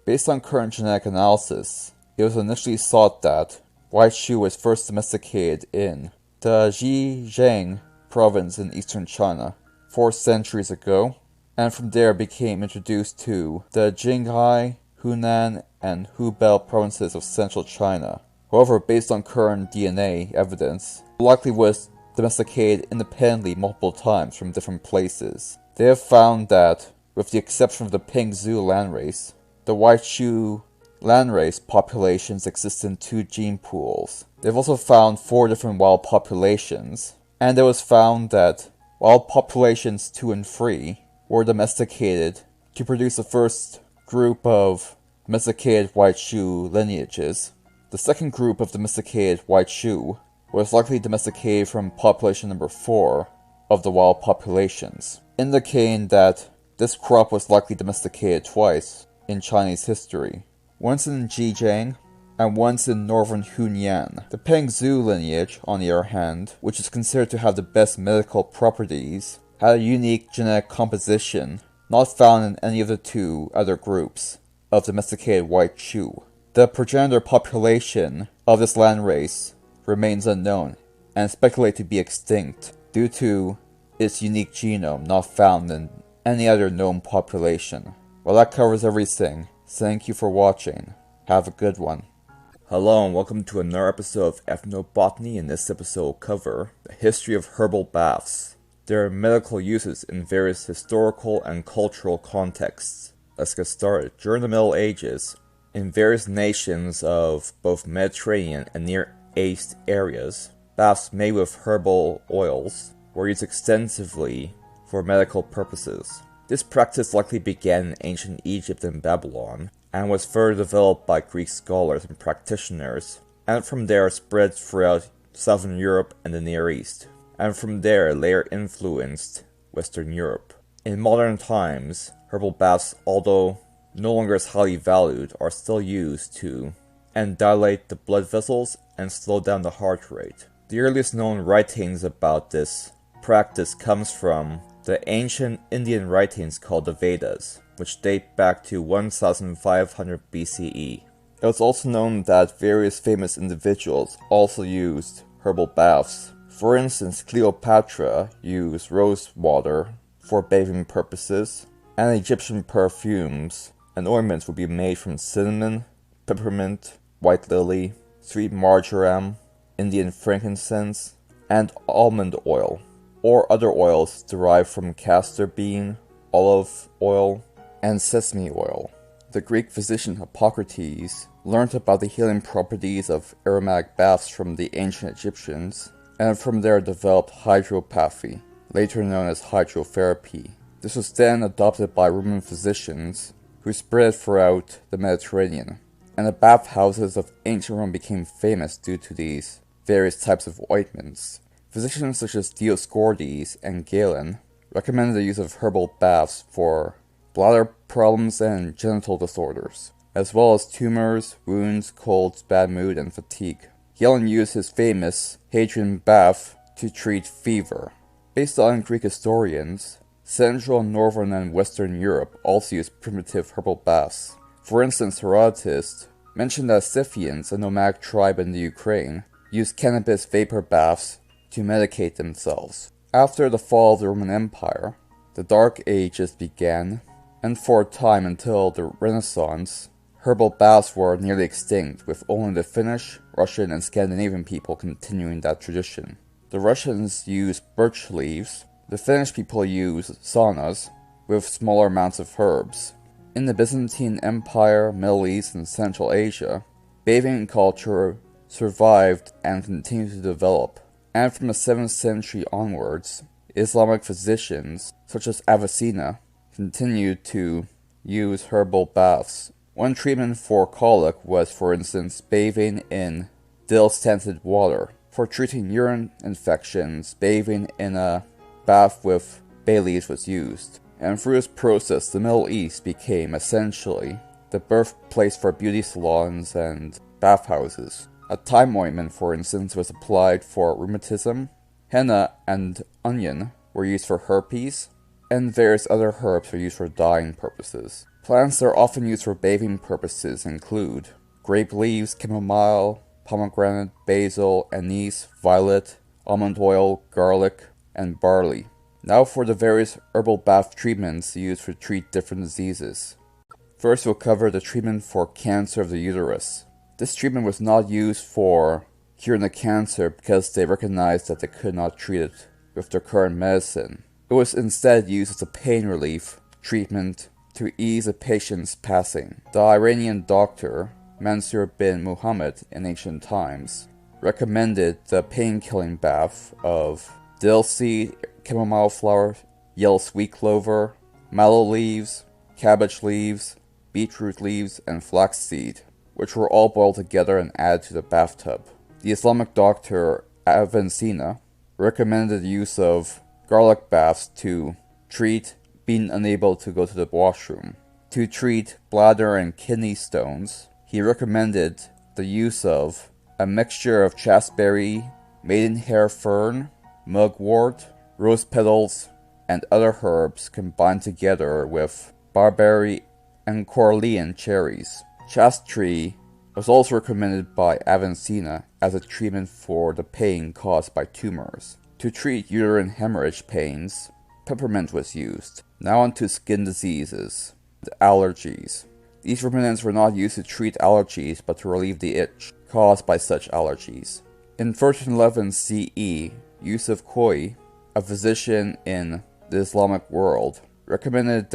Based on current genetic analysis, it was initially thought that white Chu was first domesticated in the Zhejiang province in eastern China 4 centuries ago, and from there became introduced to the Qinghai, Hunan, and Hubei provinces of central China. However, based on current DNA evidence, it likely was domesticated independently multiple times from different places. They have found that, with the exception of the Pingzhu landrace, the white Chu landrace populations exist in 2 gene pools. They've also found 4 different wild populations, and it was found that wild populations 2 and 3 were domesticated to produce the first group of domesticated white Chu lineages. The second group of domesticated white Chu was likely domesticated from population number 4 of the wild populations, indicating that this crop was likely domesticated twice in Chinese history, once in Zhejiang and once in northern Hunan. The Pingzhu lineage, on the other hand, which is considered to have the best medical properties, had a unique genetic composition not found in any of the 2 other groups of domesticated white Chu. The progenitor population of this landrace remains unknown and speculated to be extinct due to its unique genome not found in any other known population. Well, that covers everything. Thank you for watching. Have a good one. Hello and welcome to another episode of Ethnobotany. In this episode we'll cover the history of herbal baths, their medical uses in various historical and cultural contexts. Let's get started. During the Middle Ages, in various nations of both Mediterranean and Near East areas, baths made with herbal oils were used extensively for medical purposes. This practice likely began in ancient Egypt and Babylon, and was further developed by Greek scholars and practitioners, and from there spread throughout Southern Europe and the Near East, and from there later influenced Western Europe. In modern times, herbal baths, although no longer as highly valued, are still used to dilate the blood vessels and slow down the heart rate. The earliest known writings about this practice comes from the ancient Indian writings called the Vedas, which date back to 1500 BCE. It was also known that various famous individuals also used herbal baths. For instance, Cleopatra used rose water for bathing purposes, and Egyptian perfumes and ointments would be made from cinnamon, peppermint, white lily, sweet marjoram, Indian frankincense, and almond oil, or other oils derived from castor bean, olive oil, and sesame oil. The Greek physician Hippocrates learned about the healing properties of aromatic baths from the ancient Egyptians, and from there developed hydropathy, later known as hydrotherapy. This was then adopted by Roman physicians, who spread it throughout the Mediterranean, and the bathhouses of ancient Rome became famous due to these various types of ointments. Physicians such as Dioscorides and Galen recommended the use of herbal baths for bladder problems and genital disorders, as well as tumors, wounds, colds, bad mood, and fatigue. Galen used his famous Hadrian bath to treat fever. Based on Greek historians, Central, Northern, and Western Europe also used primitive herbal baths. For instance, Herodotus mentioned that Scythians, a nomadic tribe in the Ukraine, used cannabis vapor baths to medicate themselves. After the fall of the Roman Empire, the Dark Ages began, and for a time until the Renaissance, herbal baths were nearly extinct, with only the Finnish, Russian, and Scandinavian people continuing that tradition. The Russians used birch leaves. The Finnish people used saunas, with smaller amounts of herbs. In the Byzantine Empire, Middle East, and Central Asia, bathing culture survived and continued to develop. And from the 7th century onwards, Islamic physicians, such as Avicenna, continued to use herbal baths. One treatment for colic was, for instance, bathing in dill-scented water. For treating urine infections, bathing in a bath with bay leaves was used. And through this process, the Middle East became essentially the birthplace for beauty salons and bathhouses. A thyme ointment, for instance, was applied for rheumatism. Henna and onion were used for herpes, and various other herbs were used for dyeing purposes. Plants that are often used for bathing purposes include grape leaves, chamomile, pomegranate, basil, anise, violet, almond oil, garlic, and barley. Now for the various herbal bath treatments used to treat different diseases. First, we'll cover the treatment for cancer of the uterus. This treatment was not used for curing the cancer because they recognized that they could not treat it with their current medicine. It was instead used as a pain relief treatment to ease a patient's passing. The Iranian doctor, Mansur bin Muhammad in ancient times, recommended the pain-killing bath of dill seed, chamomile flower, yellow sweet clover, mallow leaves, cabbage leaves, beetroot leaves, and flaxseed, which were all boiled together and added to the bathtub. The Islamic doctor Avicenna recommended the use of garlic baths to treat being unable to go to the washroom. To treat bladder and kidney stones, he recommended the use of a mixture of chasteberry, maidenhair fern, mugwort, rose petals, and other herbs combined together with barberry and Corlean cherries. Chaste was also recommended by Avicenna as a treatment for the pain caused by tumors. To treat uterine hemorrhage pains, peppermint was used. Now on to skin diseases and allergies. These remedies were not used to treat allergies, but to relieve the itch caused by such allergies. In 1311 CE, Yusuf Koi, a physician in the Islamic world, recommended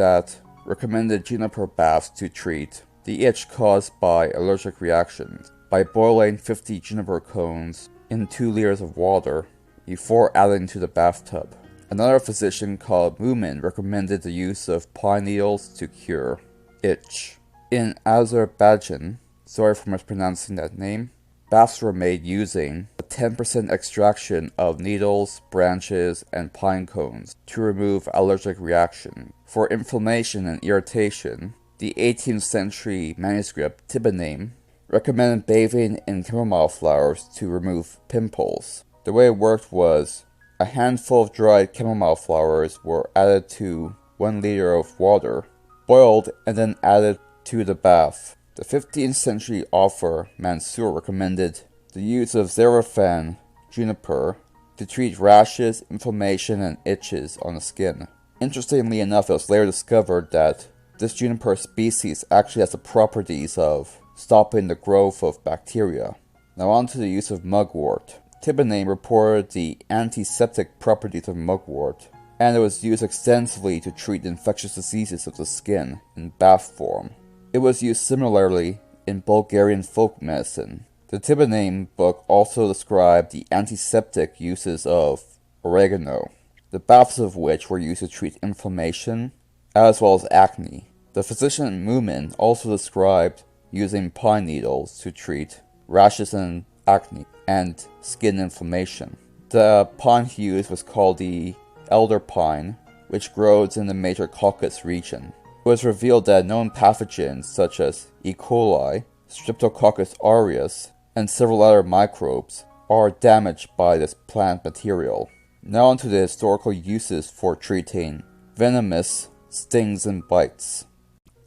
juniper baths to treat the itch caused by allergic reactions by boiling 50 juniper cones in 2 liters of water before adding to the bathtub. Another physician called Mumin recommended the use of pine needles to cure itch. In Azerbaijan, sorry for mispronouncing that name, baths were made using a 10% extraction of needles, branches, and pine cones to remove allergic reaction. For inflammation and irritation, the 18th century manuscript Tibaname recommended bathing in chamomile flowers to remove pimples. The way it worked was a handful of dried chamomile flowers were added to 1 liter of water, boiled, and then added to the bath. The 15th century author Mansur recommended the use of Zarafan juniper to treat rashes, inflammation, and itches on the skin. Interestingly enough, it was later discovered that this juniper species actually has the properties of stopping the growth of bacteria. Now on to the use of mugwort. Tibaname reported the antiseptic properties of mugwort, and it was used extensively to treat infectious diseases of the skin in bath form. It was used similarly in Bulgarian folk medicine. The Tibaname book also described the antiseptic uses of oregano, the baths of which were used to treat inflammation as well as acne. The physician Mumin also described using pine needles to treat rashes and acne and skin inflammation. The pine he used was called the elder pine, which grows in the major Caucasus region. It was revealed that known pathogens such as E. coli, Streptococcus aureus, and several other microbes are damaged by this plant material. Now onto the historical uses for treating venomous stings and bites.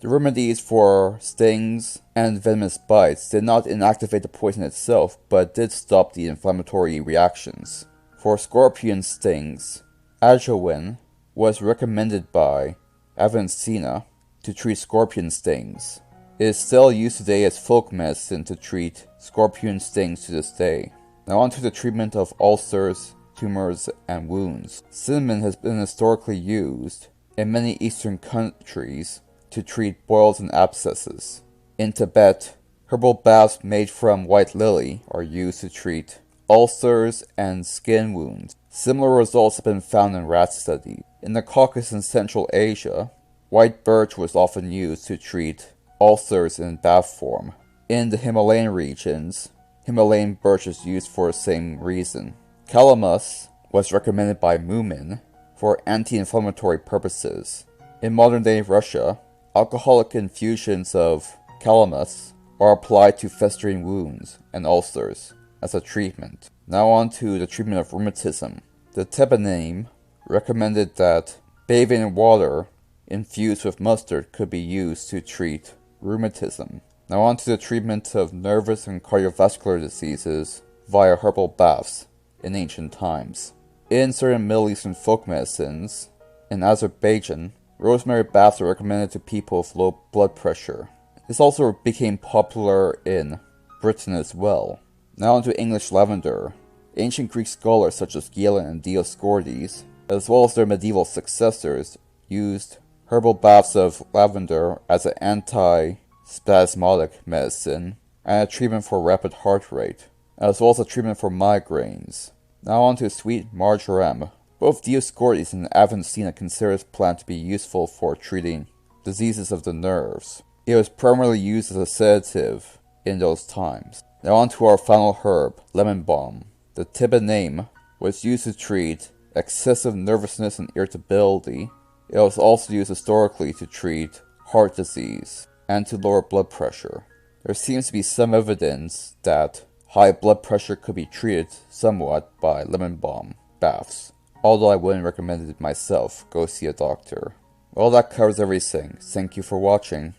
The remedies for stings and venomous bites did not inactivate the poison itself, but did stop the inflammatory reactions. For scorpion stings, Ajowen was recommended by Avicenna to treat scorpion stings. It is still used today as folk medicine to treat scorpion stings to this day. Now on to the treatment of ulcers, tumors, and wounds. Cinnamon has been historically used in many eastern countries to treat boils and abscesses. In Tibet, herbal baths made from white lily are used to treat ulcers and skin wounds. Similar results have been found in rat studies. In the Caucasus and Central Asia, white birch was often used to treat ulcers in bath form. In the Himalayan regions, Himalayan birch is used for the same reason. Calamus was recommended by Moomin for anti-inflammatory purposes. In modern-day Russia, alcoholic infusions of calamus are applied to festering wounds and ulcers as a treatment. Now on to the treatment of rheumatism. The Thebanim recommended that bathing in water infused with mustard could be used to treat rheumatism. Now on to the treatment of nervous and cardiovascular diseases via herbal baths in ancient times. In certain Middle Eastern folk medicines, in Azerbaijan, rosemary baths are recommended to people with low blood pressure. This also became popular in Britain as well. Now on to English lavender. Ancient Greek scholars such as Galen and Dioscorides, as well as their medieval successors, used herbal baths of lavender as an anti-spasmodic medicine and a treatment for rapid heart rate, as well as a treatment for migraines. Now on to sweet marjoram. Both Dioscorides and Avicenna consider this plant to be useful for treating diseases of the nerves. It was primarily used as a sedative in those times. Now on to our final herb, lemon balm. The Thebanim was used to treat excessive nervousness and irritability. It was also used historically to treat heart disease and to lower blood pressure. There seems to be some evidence that high blood pressure could be treated somewhat by lemon balm baths. Although I wouldn't recommend it myself, go see a doctor. Well, that covers everything. Thank you for watching.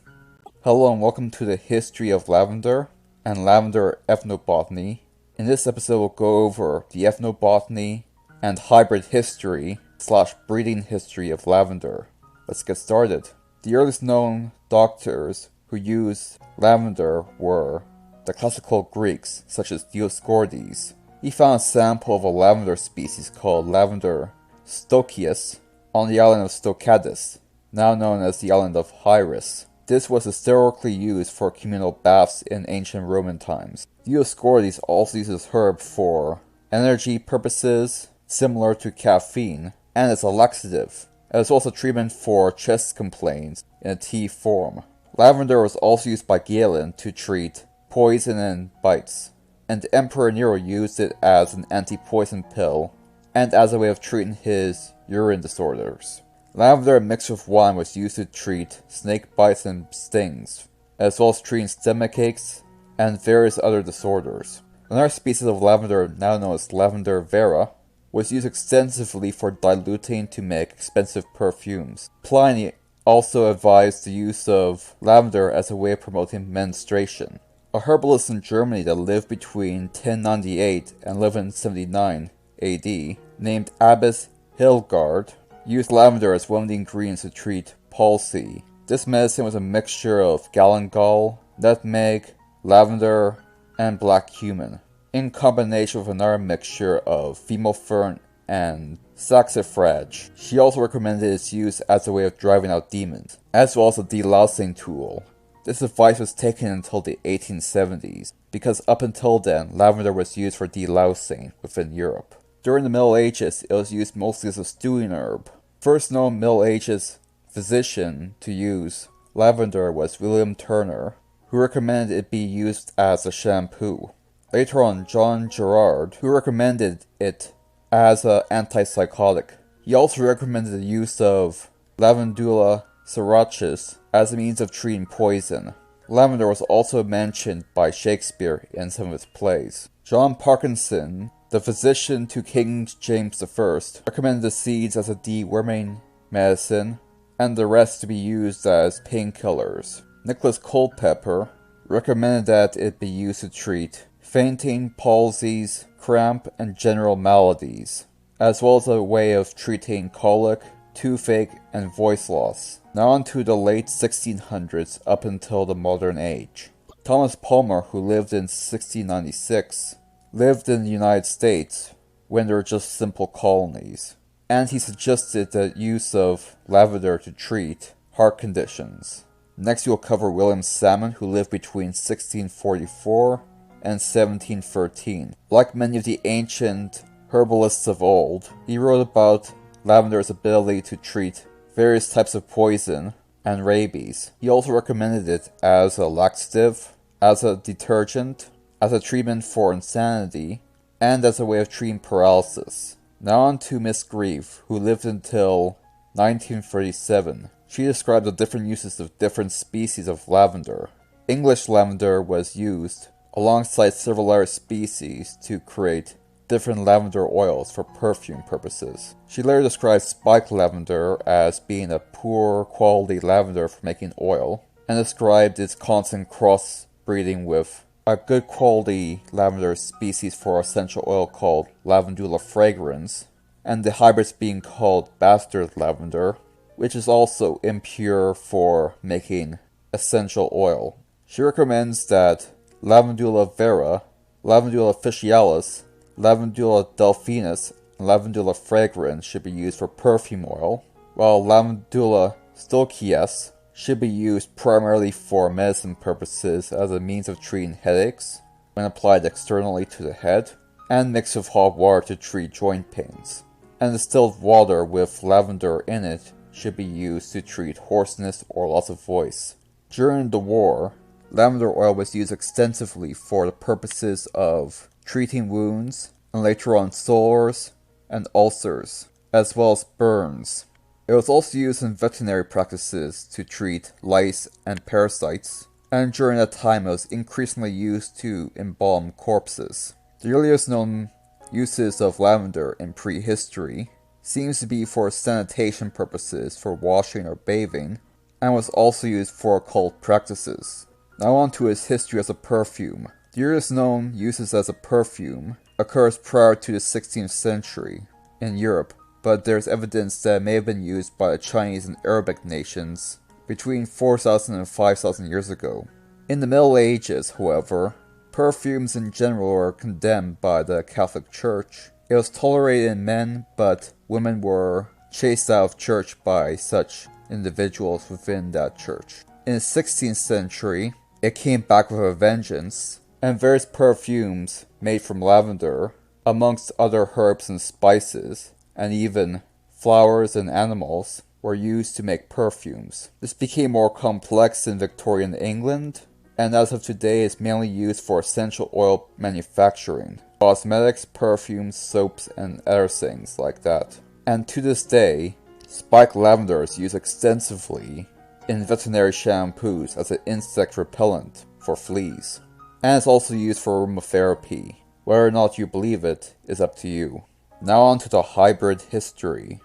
Hello and welcome to the History of Lavender and Lavender Ethnobotany. In this episode we'll go over the ethnobotany and hybrid history / breeding history of lavender. Let's get started. The earliest known doctors who used lavender were the classical Greeks, such as Dioscorides. He found a sample of a lavender species called Lavender stoicheus on the island of Stokadis, now known as the island of Hyrus. This was historically used for communal baths in ancient Roman times. Dioscorides also uses herb for energy purposes, similar to caffeine, and as a laxative, as well as a treatment for chest complaints in a tea form. Lavender was also used by Galen to treat poison and bites, and Emperor Nero used it as an anti-poison pill and as a way of treating his urine disorders. Lavender mixed with wine was used to treat snake bites and stings, as well as treating stomach aches and various other disorders. Another species of lavender, now known as Lavender vera, was used extensively for diluting to make expensive perfumes. Pliny also advised the use of lavender as a way of promoting menstruation. A herbalist in Germany that lived between 1098 and 1179 AD, named Abbess Hildegard, used lavender as one of the ingredients to treat palsy. This medicine was a mixture of galangal, nutmeg, lavender, and black cumin, in combination with another mixture of female fern and saxifrage. She also recommended its use as a way of driving out demons, as well as a delousing tool. This advice was taken until the 1870s, because up until then, lavender was used for delousing within Europe. During the Middle Ages, it was used mostly as a stewing herb. First known Middle Ages physician to use lavender was William Turner, who recommended it be used as a shampoo. Later on, John Gerard, who recommended it as an antipsychotic. He also recommended the use of Lavandula syringae as a means of treating poison. Lavender was also mentioned by Shakespeare in some of his plays. John Parkinson, the physician to King James I, recommended the seeds as a deworming medicine, and the rest to be used as painkillers. Nicholas Culpeper recommended that it be used to treat fainting, palsies, cramp, and general maladies, as well as a way of treating colic, toothache, and voice loss. Now on to the late 1600s up until the modern age. Thomas Palmer, who lived in 1696, lived in the United States when there were just simple colonies, and he suggested the use of lavender to treat heart conditions. Next we'll cover William Salmon, who lived between 1644 and 1713. Like many of the ancient herbalists of old, he wrote about lavender's ability to treat various types of poison and rabies. He also recommended it as a laxative, as a detergent, as a treatment for insanity, and as a way of treating paralysis. Now on to Miss Grieve, who lived until 1937. She described the different uses of different species of lavender. English lavender was used alongside several other species to create different lavender oils for perfume purposes. She later described spike lavender as being a poor quality lavender for making oil, and described its constant crossbreeding with a good quality lavender species for essential oil called Lavandula fragrans, and the hybrids being called bastard lavender, which is also impure for making essential oil. She recommends that Lavandula vera, Lavandula officinalis, Lavandula delphinus, and Lavandula fragrans should be used for perfume oil, while Lavandula stoicheus should be used primarily for medicine purposes as a means of treating headaches when applied externally to the head, and mixed with hot water to treat joint pains. And distilled water with lavender in it should be used to treat hoarseness or loss of voice. During the war, lavender oil was used extensively for the purposes of treating wounds, and later on sores and ulcers, as well as burns. It was also used in veterinary practices to treat lice and parasites, and during that time it was increasingly used to embalm corpses. The earliest known uses of lavender in prehistory seems to be for sanitation purposes for washing or bathing, and was also used for occult practices. Now on to its history as a perfume. The earliest known uses as a perfume occurs prior to the 16th century in Europe, but there's evidence that it may have been used by the Chinese and Arabic nations between 4,000 and 5,000 years ago. In the Middle Ages, however, perfumes in general were condemned by the Catholic Church. It was tolerated in men, but women were chased out of church by such individuals within that church. In the 16th century, it came back with a vengeance, and various perfumes made from lavender, amongst other herbs and spices, and even flowers and animals, were used to make perfumes. This became more complex in Victorian England, and as of today is mainly used for essential oil manufacturing, cosmetics, perfumes, soaps, and other things like that. And to this day, spike lavender is used extensively in veterinary shampoos as an insect repellent for fleas, and it's also used for aromatherapy. Whether or not you believe it is up to you. Now on to the hybrid history.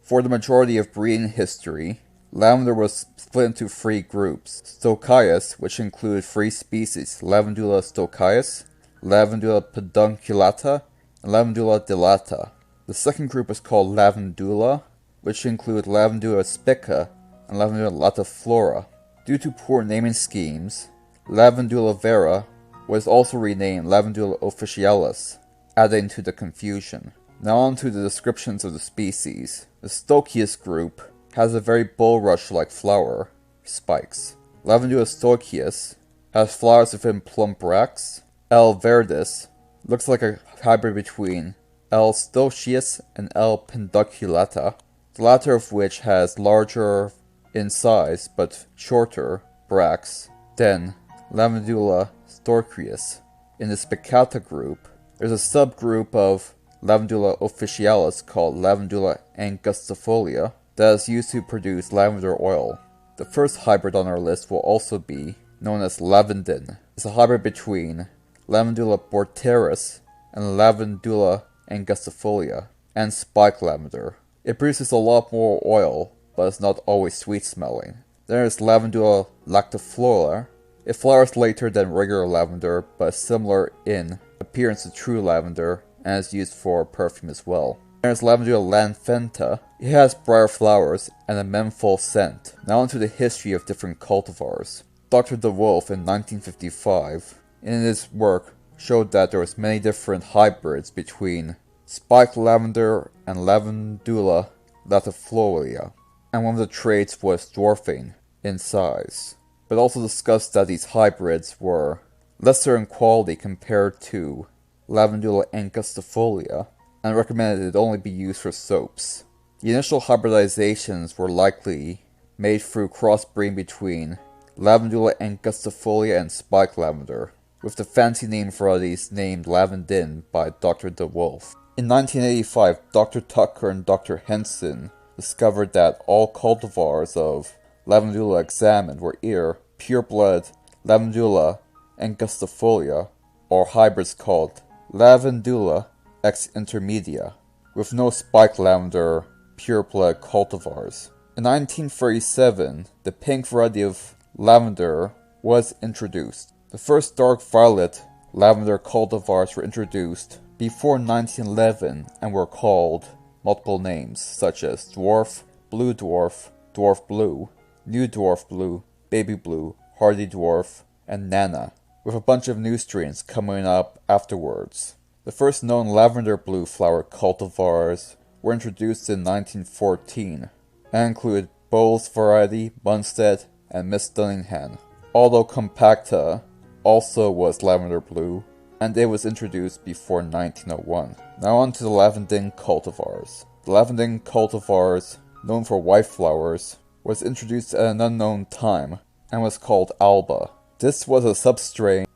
For the majority of breeding history, lavender was split into three groups: Stoicheus, which included three species: Lavandula stoicheus, Lavandula pedunculata, and Lavandula dilata. The second group was called Lavandula, which included Lavandula spica and Lavandula latiflora. Due to poor naming schemes, Lavandula vera was also renamed Lavandula officinalis, adding to the confusion. Now on to the descriptions of the species. The Stoicheus group has a very bulrush-like flower, spikes. Lavandula stoicheus has flowers within plump bracts. L. verdis looks like a hybrid between L. stoicheus and L. pedunculata, the latter of which has larger in size but shorter bracts than Lavandula stoicheus. In the spicata group, there's a subgroup of Lavandula officinalis called Lavandula angustifolia that is used to produce lavender oil. The first hybrid on our list will also be known as Lavenden. It's a hybrid between Lavandula borteris and Lavandula angustifolia, and spike lavender. It produces a lot more oil, but it's not always sweet smelling. Then there's Lavandula lactiflora. It flowers later than regular lavender, but is similar in appearance to true lavender, and is used for perfume as well. There's Lavandula lanfenta. It has briar flowers and a menthol scent. Now onto the history of different cultivars. Dr. DeWolf in 1955, in his work, showed that there was many different hybrids between spiked lavender and Lavandula latifolia, and one of the traits was dwarfing in size, but also discussed that these hybrids were lesser in quality compared to Lavandula angustifolia, and recommended it only be used for soaps. The initial hybridizations were likely made through crossbreeding between Lavandula angustifolia and spike lavender, with the fancy name varieties named Lavandin by Dr. DeWolf. In 1985, Dr. Tucker and Dr. Henson discovered that all cultivars of Lavandula examined were either pureblood Lavandula angustifolia or hybrids called Lavandula ex intermedia, with no spike lavender pureblood cultivars. In 1937, the pink variety of lavender was introduced. The first dark violet lavender cultivars were introduced before 1911 and were called multiple names such as Dwarf, Blue Dwarf, Dwarf Blue, New Dwarf Blue, Baby Blue, Hardy Dwarf, and Nana, with a bunch of new strains coming up afterwards. The first known lavender blue flower cultivars were introduced in 1914 and include Bowles variety, Munstead, and Miss Dunningham, although Compacta also was lavender blue, and it was introduced before 1901. Now on to the Lavandin cultivars. The Lavandin cultivars, known for white flowers, was introduced at an unknown time and was called Alba. This was a substrain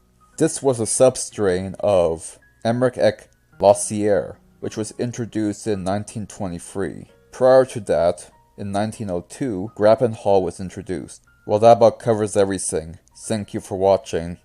of Emmerich ek Lassiere, which was introduced in 1923. Prior to that, in 1902, Grappenhall was introduced. Well, that about covers everything. Thank you for watching.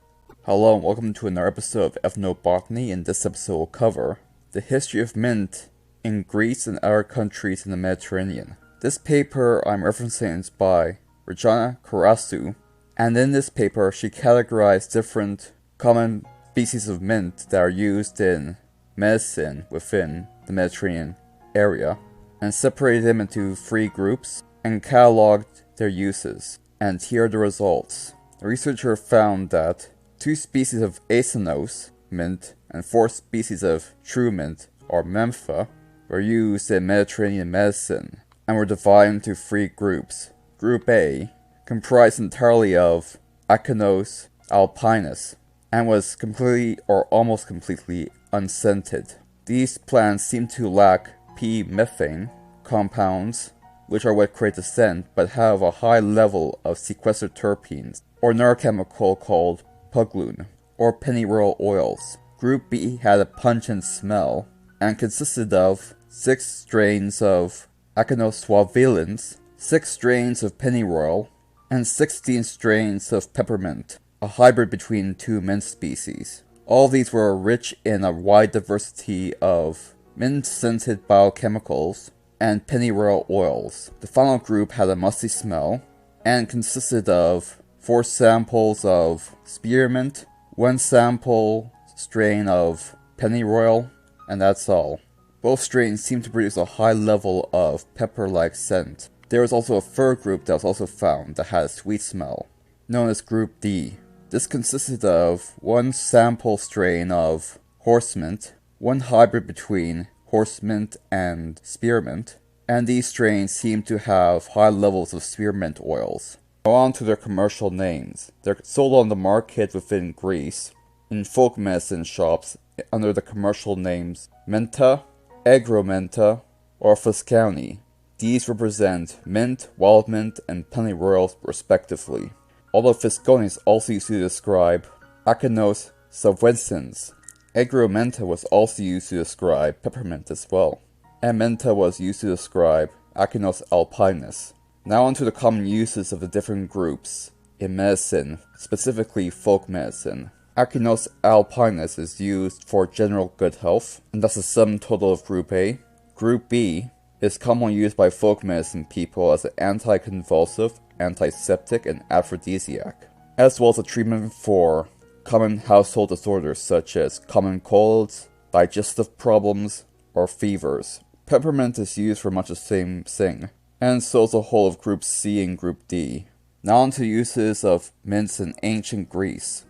Hello and welcome to another episode of Ethnobotany. In this episode we'll cover the history of mint in Greece and other countries in the Mediterranean. This paper I'm referencing is by Regina Karasu, and in this paper she categorized different common species of mint that are used in medicine within the Mediterranean area, and separated them into 3 groups and cataloged their uses. And here are the results. The researcher found that 2 species of Acenos mint and 4 species of true mint, or Mempha, were used in Mediterranean medicine and were divided into 3 groups. Group A comprised entirely of Achenos alpinus and was completely or almost completely unscented. These plants seem to lack p-methane compounds, which are what create the scent, but have a high level of sequestered terpenes, or another chemical called puglune, or pennyroyal oils. Group B had a pungent smell, and consisted of 6 strains of Achenos suaveolens, 6 strains of pennyroyal, and 16 strains of peppermint, a hybrid between 2 mint species. All these were rich in a wide diversity of mint-scented biochemicals and pennyroyal oils. The final group had a musty smell, and consisted of 4 samples of spearmint, 1 sample strain of pennyroyal, and that's all. Both strains seem to produce a high level of pepper-like scent. There was also a 3rd group that was also found that had a sweet smell, known as Group D. This consisted of 1 sample strain of horsemint, 1 hybrid between horsemint and spearmint, and these strains seem to have high levels of spearmint oils. Now on to their commercial names. They're sold on the market within Greece, in folk medicine shops, under the commercial names Menta, Agromenta, or Fuscani. These represent mint, wild mint, and pennyroyal respectively, although Fusconi is also used to describe Achenos salvensens. Agromenta was also used to describe peppermint as well, and Menta was used to describe Achenos alpinus. Now on to the common uses of the different groups in medicine, specifically folk medicine. Achenos alpinus is used for general good health, and that's the sum total of Group A. Group B is commonly used by folk medicine people as an anti-convulsive, antiseptic, and aphrodisiac, as well as a treatment for common household disorders such as common colds, digestive problems, or fevers. Peppermint is used for much the same thing, and so is the whole of Group C and Group D. Now on to uses of mints in ancient Greece.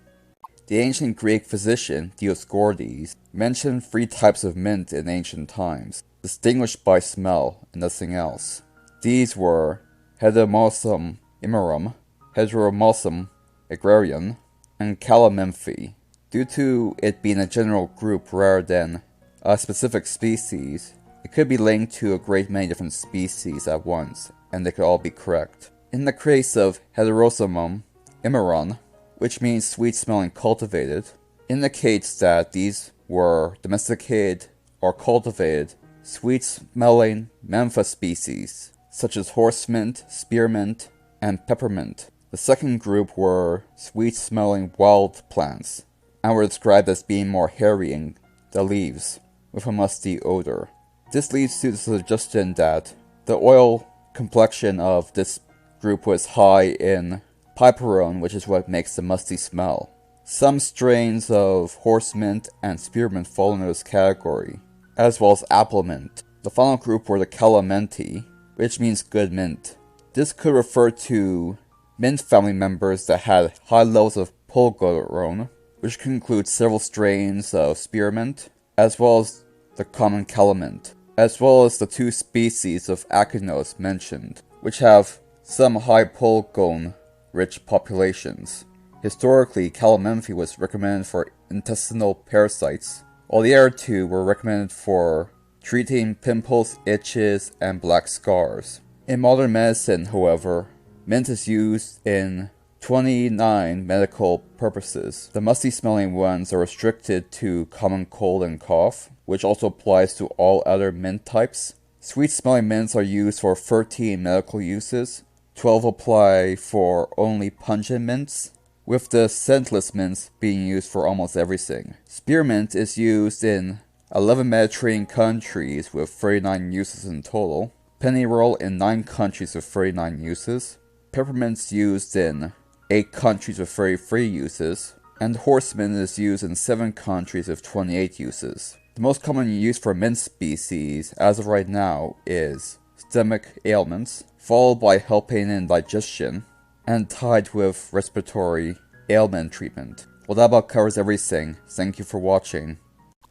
The ancient Greek physician Dioscorides mentioned 3 types of mint in ancient times, distinguished by smell and nothing else. These were Heteromosum imerum, Heteromosum agrarian, and Calamenphy. Due to it being a general group rather than a specific species, it could be linked to a great many different species at once, and they could all be correct. In the case of Heterosomum imeron, which means sweet-smelling cultivated, indicates that these were domesticated or cultivated sweet-smelling Mentha species, such as horse mint, spearmint, and peppermint. The second group were sweet-smelling wild plants, and were described as being more hairy in the leaves, with a musty odor. This leads to the suggestion that the oil complexion of this group was high in piperone, which is what makes the musty smell. Some strains of horse mint and spearmint fall into this category, as well as apple mint. The final group were the Calamenti, which means good mint. This could refer to mint family members that had high levels of pulgorone, which could include several strains of spearmint, as well as the common calamint, as well as the 2 species of Echinacea mentioned, which have some high pulgone-rich populations. Historically, Calamenphy was recommended for intestinal parasites, while the other 2 were recommended for treating pimples, itches, and black scars. In modern medicine, however, mint is used in 29 medical purposes. The musty-smelling ones are restricted to common cold and cough, which also applies to all other mint types. Sweet-smelling mints are used for 13 medical uses. 12 apply for only pungent mints, with the scentless mints being used for almost everything. Spearmint is used in 11 Mediterranean countries with 39 uses in total. Pennyroyal in 9 countries with 39 uses. Peppermint's used in 8 countries with 33 uses. And horsemint is used in 7 countries with 28 uses. The most common use for mint species, as of right now, is stomach ailments, followed by helping in digestion, and tied with respiratory ailment treatment. Well, that about covers everything. Thank you for watching.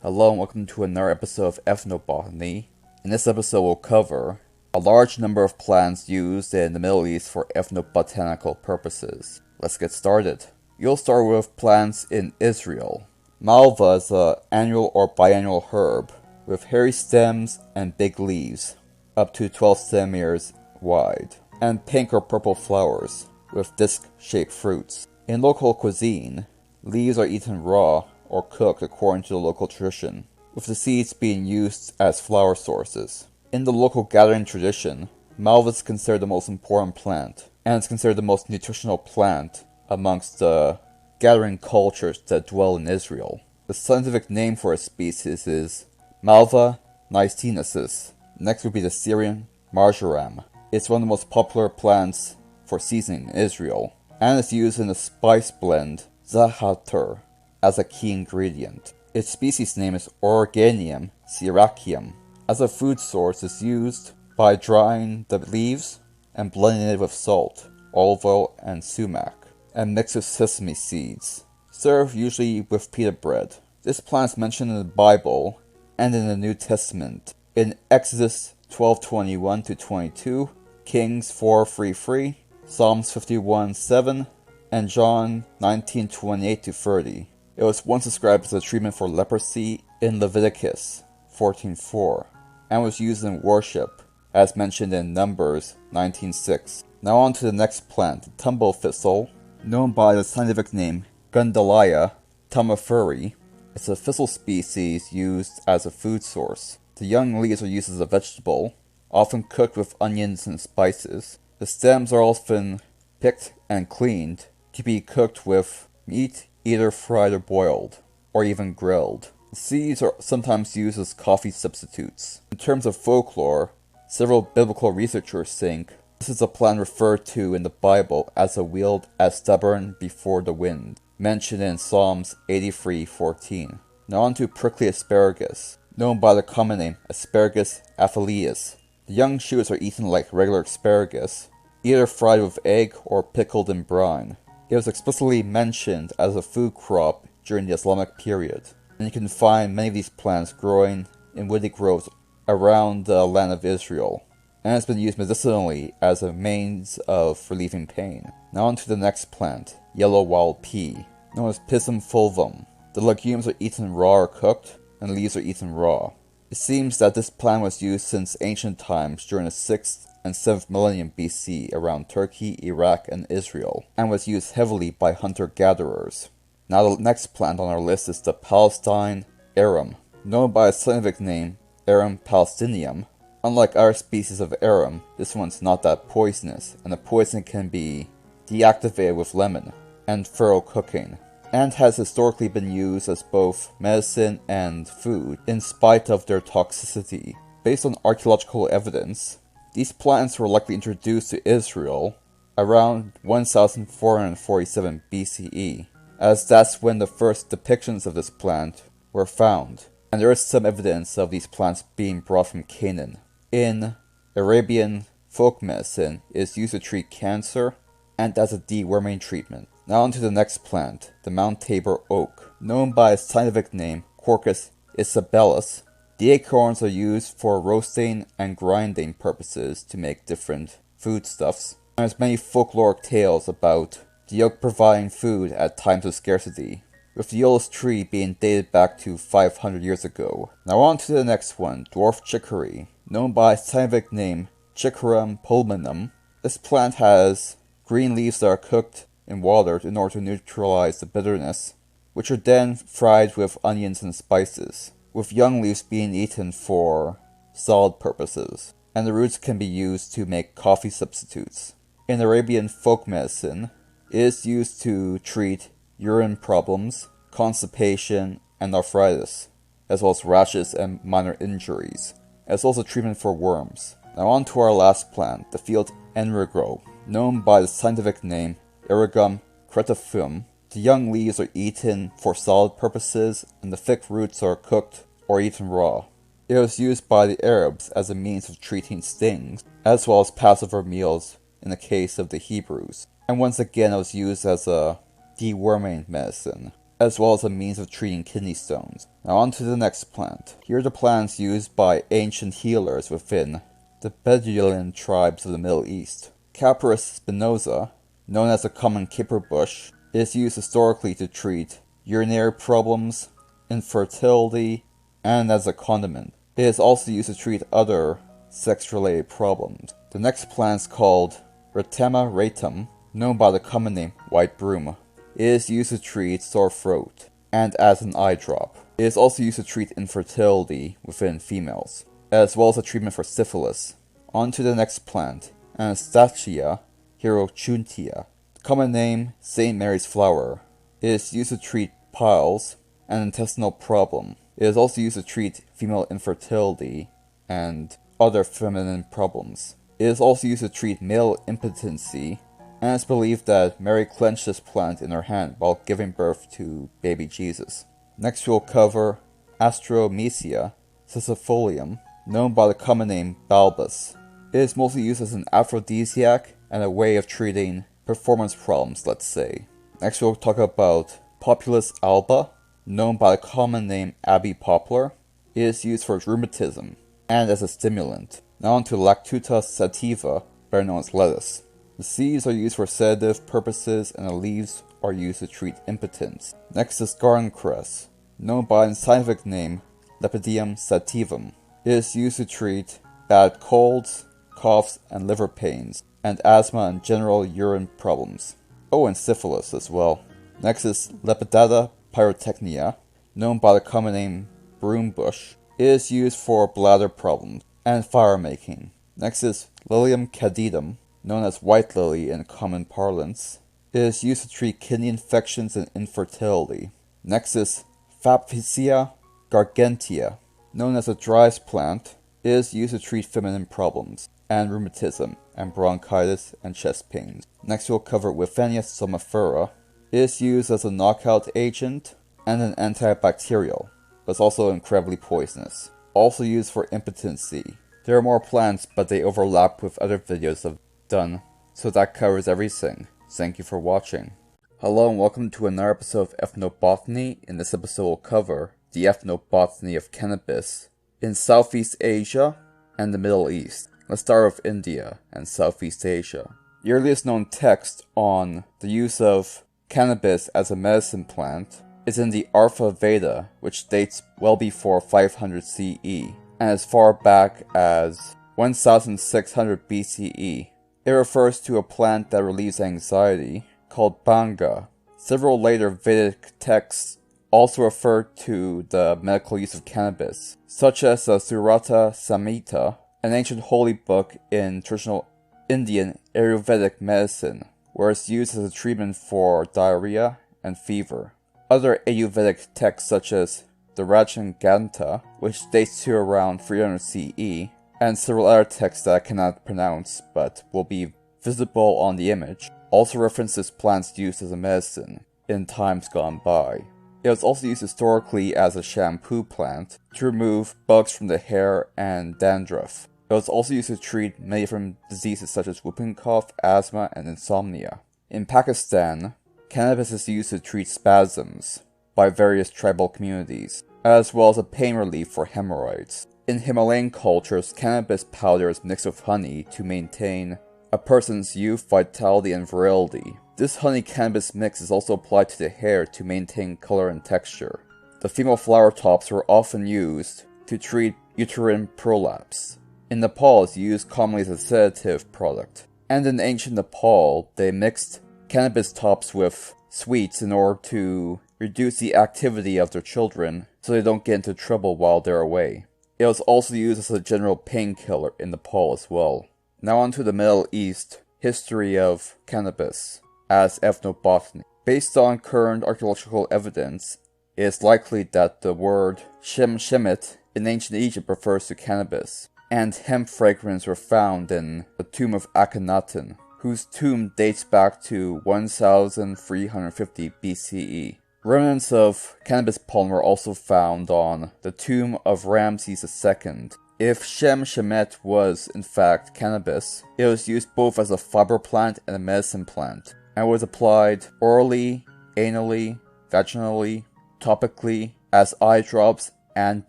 Hello and welcome to another episode of Ethnobotany. In this episode we'll cover a large number of plants used in the Middle East for ethnobotanical purposes. Let's get started. You'll start with plants in Israel. Malva is an annual or biannual herb with hairy stems and big leaves, up to 12 centimeters wide, and pink or purple flowers with disc-shaped fruits. In local cuisine, leaves are eaten raw or cooked according to the local tradition, with the seeds being used as flower sources. In the local gathering tradition, malva is considered the most important plant, and is considered the most nutritional plant amongst the gathering cultures that dwell in Israel. The scientific name for a species is Malva nicensis. Next would be the Syrian marjoram. It's one of the most popular plants for seasoning in Israel, and is used in the spice blend zahater as a key ingredient. Its species name is Organium syracium. As a food source, it's used by drying the leaves and blending it with salt, olive oil, and sumac, and mixed with sesame seeds. Served usually with pita bread. This plant is mentioned in the Bible and in the New Testament. In Exodus 12:21-22, Kings 4:3, Psalms 51:7, and John 19:28-30. It was once described as a treatment for leprosy in Leviticus 14:4, and was used in worship, as mentioned in Numbers 19:6. Now on to the next plant, the tumble thistle, known by the scientific name Gundalia tumiferi. It's a thistle species used as a food source. The young leaves are used as a vegetable, often cooked with onions and spices. The stems are often picked and cleaned to be cooked with meat, either fried or boiled, or even grilled. The seeds are sometimes used as coffee substitutes. In terms of folklore, several biblical researchers think this is a plant referred to in the Bible as a wield as stubborn before the wind, mentioned in Psalms 83:14. Now on to prickly asparagus. known by the common name Asparagus aphyleus. The young shoots are eaten like regular asparagus, either fried with egg or pickled in brine. It was explicitly mentioned as a food crop during the Islamic period, and you can find many of these plants growing in woody groves around the land of Israel, and has been used medicinally as a means of relieving pain. Now on to the next plant, yellow wild pea, known as Pisum fulvum. The legumes are eaten raw or cooked, and leaves are eaten raw. It seems that this plant was used since ancient times during the 6th and 7th millennium BC around Turkey, Iraq, and Israel, and was used heavily by hunter-gatherers. Now the next plant on our list is the Palestine Arum, known by its scientific name Arum palestinium. Unlike other species of arum, this one's not that poisonous, and the poison can be deactivated with lemon and thorough cooking, and has historically been used as both medicine and food, in spite of their toxicity. Based on archaeological evidence, these plants were likely introduced to Israel around 1447 BCE, as that's when the first depictions of this plant were found, and there is some evidence of these plants being brought from Canaan. In Arabian folk medicine, it is used to treat cancer and as a deworming treatment. Now on to the next plant, the Mount Tabor oak, known by its scientific name Quercus isabellus. The acorns are used for roasting and grinding purposes to make different foodstuffs. There's many folkloric tales about the oak providing food at times of scarcity, with the oldest tree being dated back to 500 years ago. Now on to the next one, Dwarf Chicory, known by its scientific name Chicorum pulmonum. This plant has green leaves that are cooked in water in order to neutralize the bitterness, which are then fried with onions and spices, with young leaves being eaten for salad purposes, and the roots can be used to make coffee substitutes. In Arabian folk medicine, it is used to treat urine problems, constipation, and arthritis, as well as rashes and minor injuries, as well as a treatment for worms. Now on to our last plant, the field enrigro, known by the scientific name Erigum cretifum. The young leaves are eaten for salad purposes, and the thick roots are cooked or eaten raw. It was used by the Arabs as a means of treating stings, as well as Passover meals in the case of the Hebrews. And once again it was used as a deworming medicine, as well as a means of treating kidney stones. Now on to the next plant. Here are the plants used by ancient healers within the Bedouin tribes of the Middle East. Capparis spinosa, known as the common caper bush, is used historically to treat urinary problems, infertility, and as a condiment. It is also used to treat other sex-related problems. The next plant is called Retema ratum, known by the common name white broom. It is used to treat sore throat and as an eye drop. It is also used to treat infertility within females, as well as a treatment for syphilis. On to the next plant, Anastasia hirochuntia. Common name, St. Mary's flower. It is used to treat piles and intestinal problem. It is also used to treat female infertility and other feminine problems. It is also used to treat male impotency, and it's believed that Mary clenched this plant in her hand while giving birth to baby Jesus. Next we'll cover Astromecia Scissorfolium, known by the common name Balbus. It is mostly used as an aphrodisiac and a way of treating performance problems, let's say. Next we'll talk about Populus alba, known by the common name Abbey poplar. It is used for rheumatism and as a stimulant. Now on to Lactuta Sativa, better known as lettuce. The seeds are used for sedative purposes and the leaves are used to treat impotence. Next is garden cress, known by its scientific name Lepidada sativum. It is used to treat bad colds, coughs, and liver pains, and asthma and general urine problems. Oh, and syphilis as well. Next is Lepidada Pyrotechnia, known by the common name broom bush. It is used for bladder problems and fire making. Next is Lilium cadidum, known as white lily in common parlance. It is used to treat kidney infections and infertility. Next is Fapicia gargentia, known as a dries plant. It is used to treat feminine problems and rheumatism and bronchitis and chest pains. Next we'll cover Withania somifera. It is used as a knockout agent and an antibacterial, but it's also incredibly poisonous. Also used for impotency. There are more plants, but they overlap with other videos I've done, so that covers everything. Thank you for watching. Hello and welcome to another episode of Ethnobotany. In this episode we'll cover the Ethnobotany of cannabis in Southeast Asia and the Middle East. Let's start with India and Southeast Asia. The earliest known text on the use of cannabis as a medicine plant is in the Artha Veda, which dates well before 500 CE, and as far back as 1600 BCE. It refers to a plant that relieves anxiety, called banga. Several later Vedic texts also refer to the medical use of cannabis, such as the Surata Samhita, an ancient holy book in traditional Indian Ayurvedic medicine, where it's used as a treatment for diarrhea and fever. Other Ayurvedic texts such as the Rajanganta, which dates to around 300 CE, and several other texts that I cannot pronounce but will be visible on the image, also reference this plant's use as a medicine in times gone by. It was also used historically as a shampoo plant to remove bugs from the hair and dandruff. It was also used to treat many different diseases such as whooping cough, asthma, and insomnia. In Pakistan, cannabis is used to treat spasms by various tribal communities, as well as a pain relief for hemorrhoids. In Himalayan cultures, cannabis powder is mixed with honey to maintain a person's youth, vitality, and virility. This honey-cannabis mix is also applied to the hair to maintain color and texture. The female flower tops were often used to treat uterine prolapse. In Nepal, it's used commonly as a sedative product. And in ancient Nepal, they mixed cannabis tops with sweets in order to reduce the activity of their children so they don't get into trouble while they're away. It was also used as a general painkiller in Nepal as well. Now on to the Middle East, history of cannabis as ethnobotany. Based on current archaeological evidence, it is likely that the word Shemshemet in ancient Egypt refers to cannabis, and hemp fragments were found in the tomb of Akhenaten, whose tomb dates back to 1350 BCE. Remnants of cannabis pollen were also found on the tomb of Ramses II. If Shemshemet was, in fact, cannabis, it was used both as a fiber plant and a medicine plant, and was applied orally, anally, vaginally, topically, as eye drops, and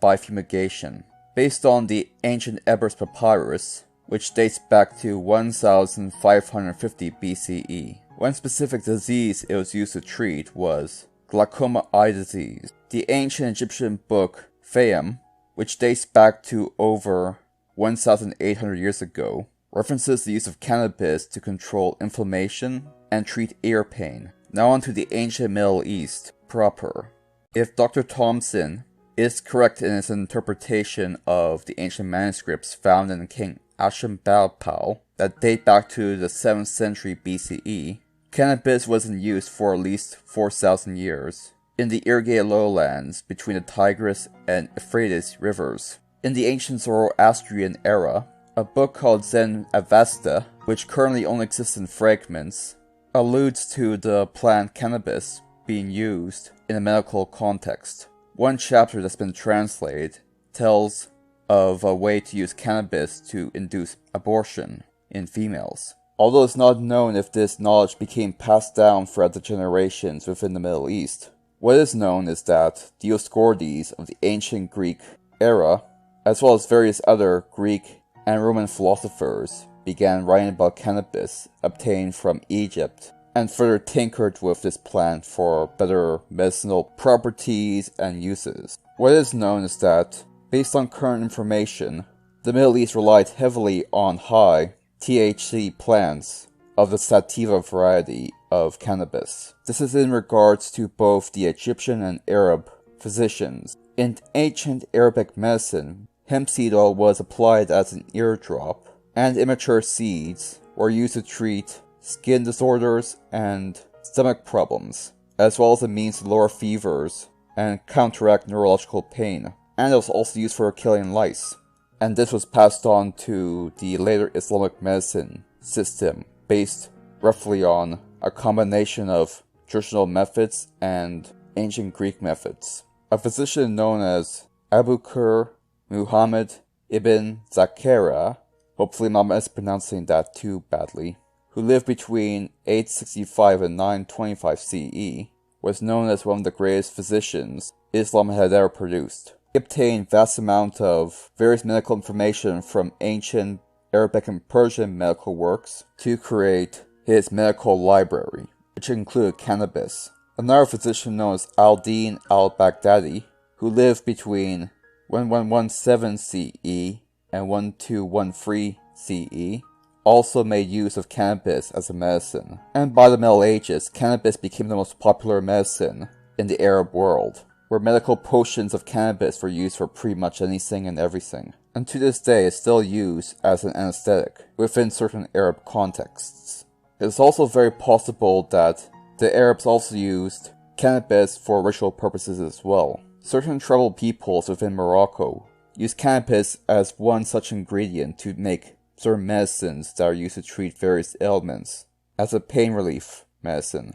by fumigation. Based on the ancient Ebers papyrus, which dates back to 1550 BCE, one specific disease it was used to treat was glaucoma eye disease. The ancient Egyptian book Fayum, which dates back to over 1,800 years ago, references the use of cannabis to control inflammation and treat ear pain. Now on to the ancient Middle East proper. If Dr. Thompson is correct in his interpretation of the ancient manuscripts found in King Ashurbanipal that date back to the 7th century BCE, cannabis was in use for at least 4,000 years in the irrigated lowlands between the Tigris and Euphrates rivers. In the ancient Zoroastrian era, a book called Zen Avesta, which currently only exists in fragments, alludes to the plant cannabis being used in a medical context. One chapter that's been translated tells of a way to use cannabis to induce abortion in females. Although it's not known if this knowledge became passed down throughout the generations within the Middle East, what is known is that Dioscorides of the ancient Greek era, as well as various other Greek and Roman philosophers, began writing about cannabis obtained from Egypt, and further tinkered with this plant for better medicinal properties and uses. What is known is that, based on current information, the Middle East relied heavily on high THC plants of the sativa variety of cannabis. This is in regards to both the Egyptian and Arab physicians. In ancient Arabic medicine, hemp seed oil was applied as an eardrop, and immature seeds were used to treat skin disorders and stomach problems, as well as a means to lower fevers and counteract neurological pain. And it was also used for killing lice. And this was passed on to the later Islamic medicine system, based roughly on a combination of traditional methods and ancient Greek methods. a physician known as Abukir Muhammad ibn Zakaria, hopefully I'm not mispronouncing that too badly, who lived between 865 and 925 CE, was known as one of the greatest physicians Islam had ever produced. He obtained vast amounts of various medical information from ancient Arabic and Persian medical works to create his medical library, which included cannabis. Another physician known as al-Din al-Baghdadi, who lived between 1117 CE and 1213 CE, also made use of cannabis as a medicine. And by the Middle Ages, cannabis became the most popular medicine in the Arab world, where medical potions of cannabis were used for pretty much anything and everything. And to this day is still used as an anesthetic within certain Arab contexts. It is also very possible that the Arabs also used cannabis for ritual purposes as well. Certain tribal peoples within Morocco use cannabis as one such ingredient to make certain medicines that are used to treat various ailments, as a pain relief medicine.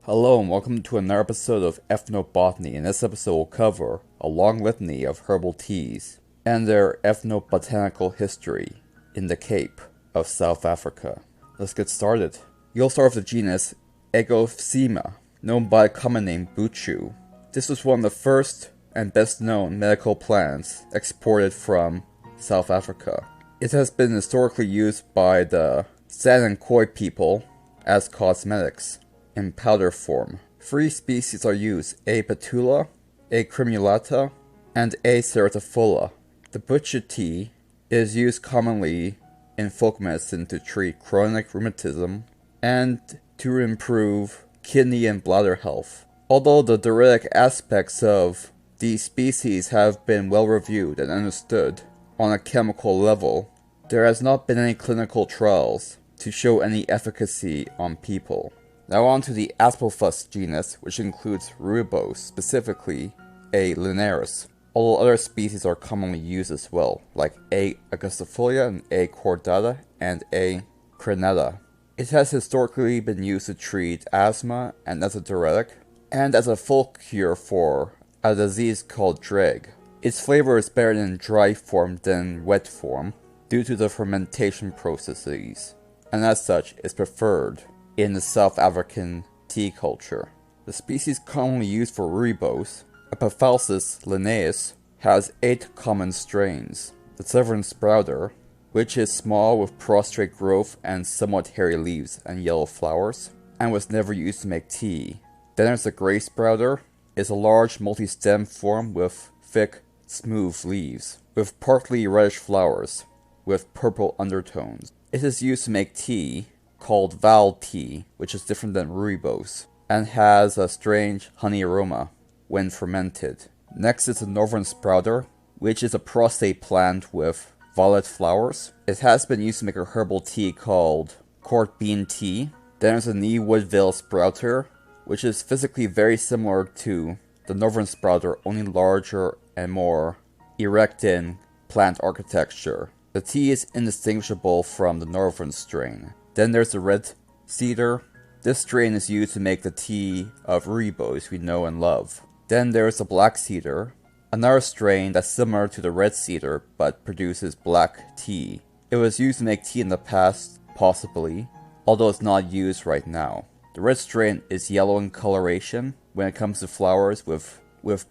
Hello and welcome to another episode of Ethnobotany. In this episode we'll cover a long litany of herbal teas and their ethnobotanical history in the Cape of South Africa. Let's get started. You'll start with the genus Echinacea, known by the common name Buchu. This was one of the first and best known medical plants exported from South Africa. It has been historically used by the San and Khoi people as cosmetics in powder form. 3 species are used: A. betula, A. crimulata, and A. ceratifolia. The Buchu tea is used commonly in folk medicine to treat chronic rheumatism and to improve kidney and bladder health. Although the diuretic aspects of these species have been well reviewed and understood on a chemical level, there has not been any clinical trials to show any efficacy on people. Now on to the Aspargus genus, which includes Ribose, specifically A. linearis, although other species are commonly used as well, like A. augustifolia and A. cordata and A. crenata. It has historically been used to treat asthma and as a diuretic, and as a folk cure for a disease called dreg. Its flavor is better in dry form than wet form due to the fermentation processes, and as such is preferred in the South African tea culture. The species commonly used for rooibos, Epiphyllus linnaeus, has 8 common strains. The Severn sprouter, which is small with prostrate growth and somewhat hairy leaves and yellow flowers, and was never used to make tea. Then there's the grey sprouter, is a large multi-stem form with thick, smooth leaves, with partly reddish flowers, with purple undertones. It is used to make tea, called Wild Pea, which is different than rooibos, and has a strange honey aroma when fermented. Next is the Northern sprouter, which is a prostate plant with violet flowers. It has been used to make a herbal tea called court bean tea. Then there's the Knee Woodville sprouter, which is physically very similar to the Northern sprouter, only larger and more erect in plant architecture. The tea is indistinguishable from the Northern strain. Then there's the red cedar. This strain is used to make the tea of rooibos we know and love. Then there's the black cedar, another strain that's similar to the red cedar but produces black tea. It was used to make tea in the past, possibly, although it's not used right now. The red strain is yellow in coloration when it comes to flowers with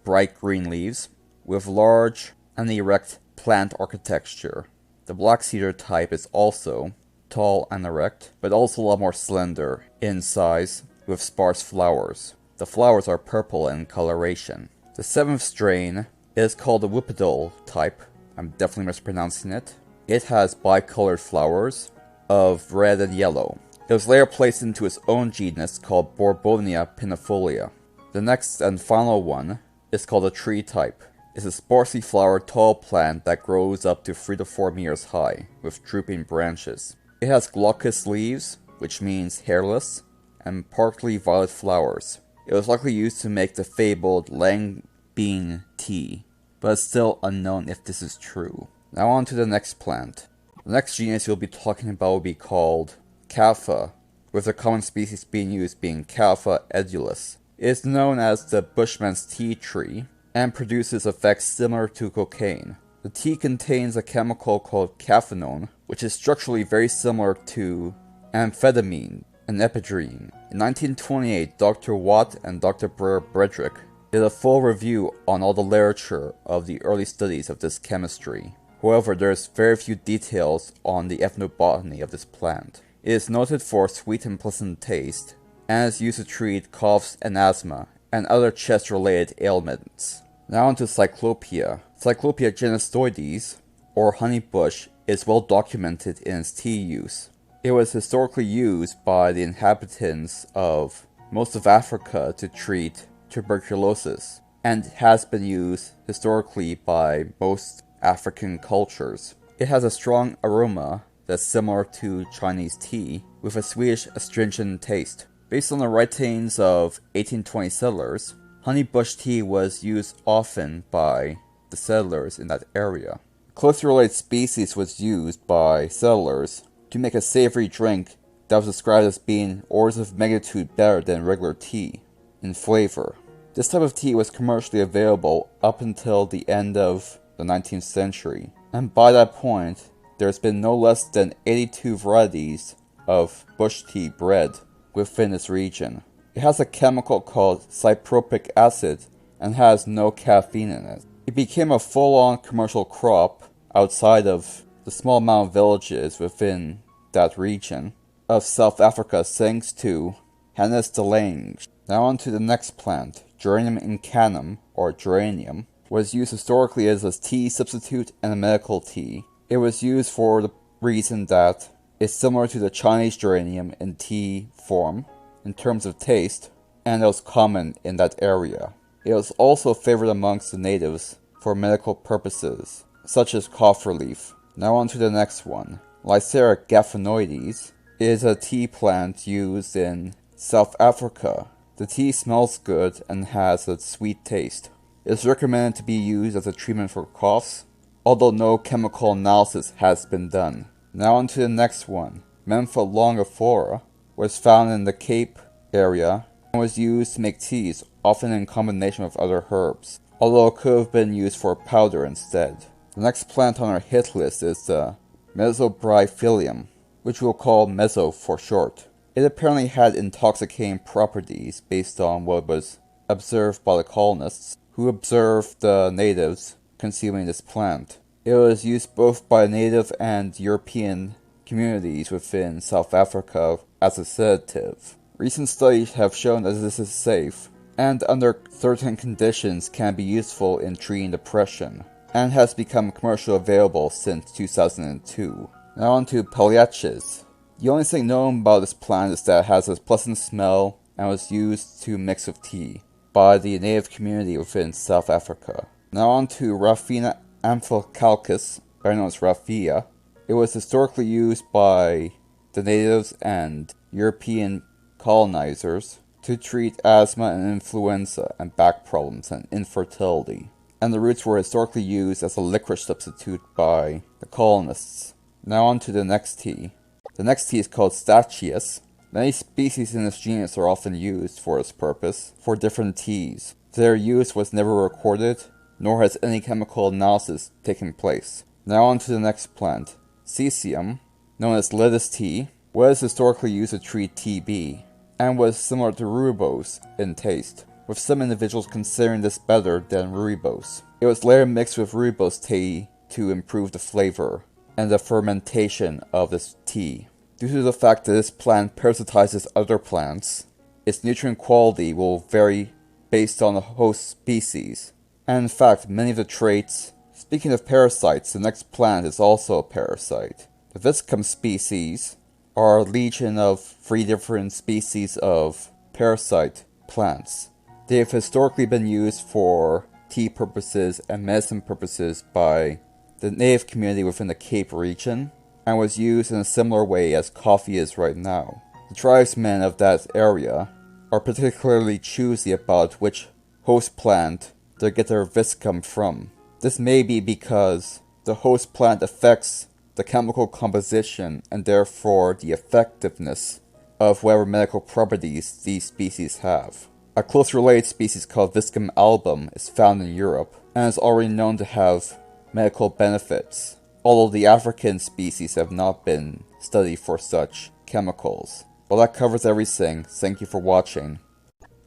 bright green leaves, with large and erect plant architecture. The black cedar type is also tall and erect, but also a lot more slender in size with sparse flowers. The flowers are purple in coloration. The 7th strain is called the Whippedal type. I'm definitely mispronouncing it. It has bicolored flowers of red and yellow. It was later placed into its own genus called Borbonia pinnifolia. The next and final one is called the tree type. It's a sparsely flowered tall plant that grows up to 3 to 4 meters high, with drooping branches. It has glaucous leaves, which means hairless, and partly violet flowers. It was likely used to make the fabled Lang bean tea, but it's still unknown if this is true. Now on to the next plant. The next genus you'll be talking about will be called Kapha, with the common species being used being Kapha edulis. It is known as the Bushman's tea tree, and produces effects similar to cocaine. The tea contains a chemical called caffeinone, which is structurally very similar to amphetamine and ephedrine. In 1928, Dr. Watt and Dr. Bredrick did a full review on all the literature of the early studies of this chemistry. However, there is very few details on the ethnobotany of this plant. It is noted for sweet and pleasant taste, and is used to treat coughs and asthma, and other chest-related ailments. Now onto Cyclopea. Cyclopea genistoides, or honeybush, is well documented in its tea use. It was historically used by the inhabitants of most of Africa to treat tuberculosis, and has been used historically by most African cultures. It has a strong aroma that's similar to Chinese tea, with a sweetish astringent taste. Based on the writings of 1820 settlers, honeybush tea was used often by the settlers in that area. A closely related species was used by settlers to make a savory drink that was described as being orders of magnitude better than regular tea in flavor. This type of tea was commercially available up until the end of the 19th century, and by that point, there's been no less than 82 varieties of bush tea bred within this region. It has a chemical called cypropic acid and has no caffeine in it. It became a full-on commercial crop outside of the small amount of villages within that region of South Africa thanks to Hannes de Lange. Now on to the next plant, Geranium incanum, or geranium, was used historically as a tea substitute and a medical tea. It was used for the reason that it's similar to the Chinese geranium in tea form in terms of taste, and it was common in that area. It was also favored amongst the natives for medical purposes, such as cough relief. Now on to the next one. Lysaric Gaffinoides is a tea plant used in South Africa. The tea smells good and has a sweet taste. It is recommended to be used as a treatment for coughs, although no chemical analysis has been done. Now on to the next one. Mentha longiflora was found in the Cape area and was used to make teas, often in combination with other herbs, although it could have been used for powder instead. The next plant on our hit list is the Mesobryphilium, which we'll call Meso for short. It apparently had intoxicating properties based on what was observed by the colonists, who observed the natives consuming this plant. It was used both by native and European communities within South Africa as a sedative. Recent studies have shown that this is safe, and under certain conditions can be useful in treating depression, and has become commercially available since 2002. Now on to Paliaches. The only thing known about this plant is that it has a pleasant smell and was used to mix with tea by the native community within South Africa. Now on to Raphina amphicalcus, better known as Raphia. It was historically used by the natives and European colonizers to treat asthma and influenza and back problems and infertility. And the roots were historically used as a licorice substitute by the colonists. Now on to the next tea. The next tea is called Stachys. Many species in this genus are often used for this purpose for different teas. Their use was never recorded, nor has any chemical analysis taken place. Now on to the next plant. Cesium, known as lettuce tea, was historically used to treat TB, and was similar to ribose in taste, with some individuals considering this better than ribose. It was later mixed with ribose tea to improve the flavor and the fermentation of this tea. Due to the fact that this plant parasitizes other plants, its nutrient quality will vary based on the host species. And in fact, many of the traits. Speaking of parasites, the next plant is also a parasite. The Viscum species are a legion of 3 different species of parasite plants. They have historically been used for tea purposes and medicine purposes by the native community within the Cape region, and was used in a similar way as coffee is right now. The tribesmen of that area are particularly choosy about which host plant they get their viscum from. This may be because the host plant affects the chemical composition and therefore the effectiveness of whatever medical properties these species have. A close related species called Viscum album is found in Europe and is already known to have medical benefits, although the African species have not been studied for such chemicals. Well, that covers everything. Thank you for watching.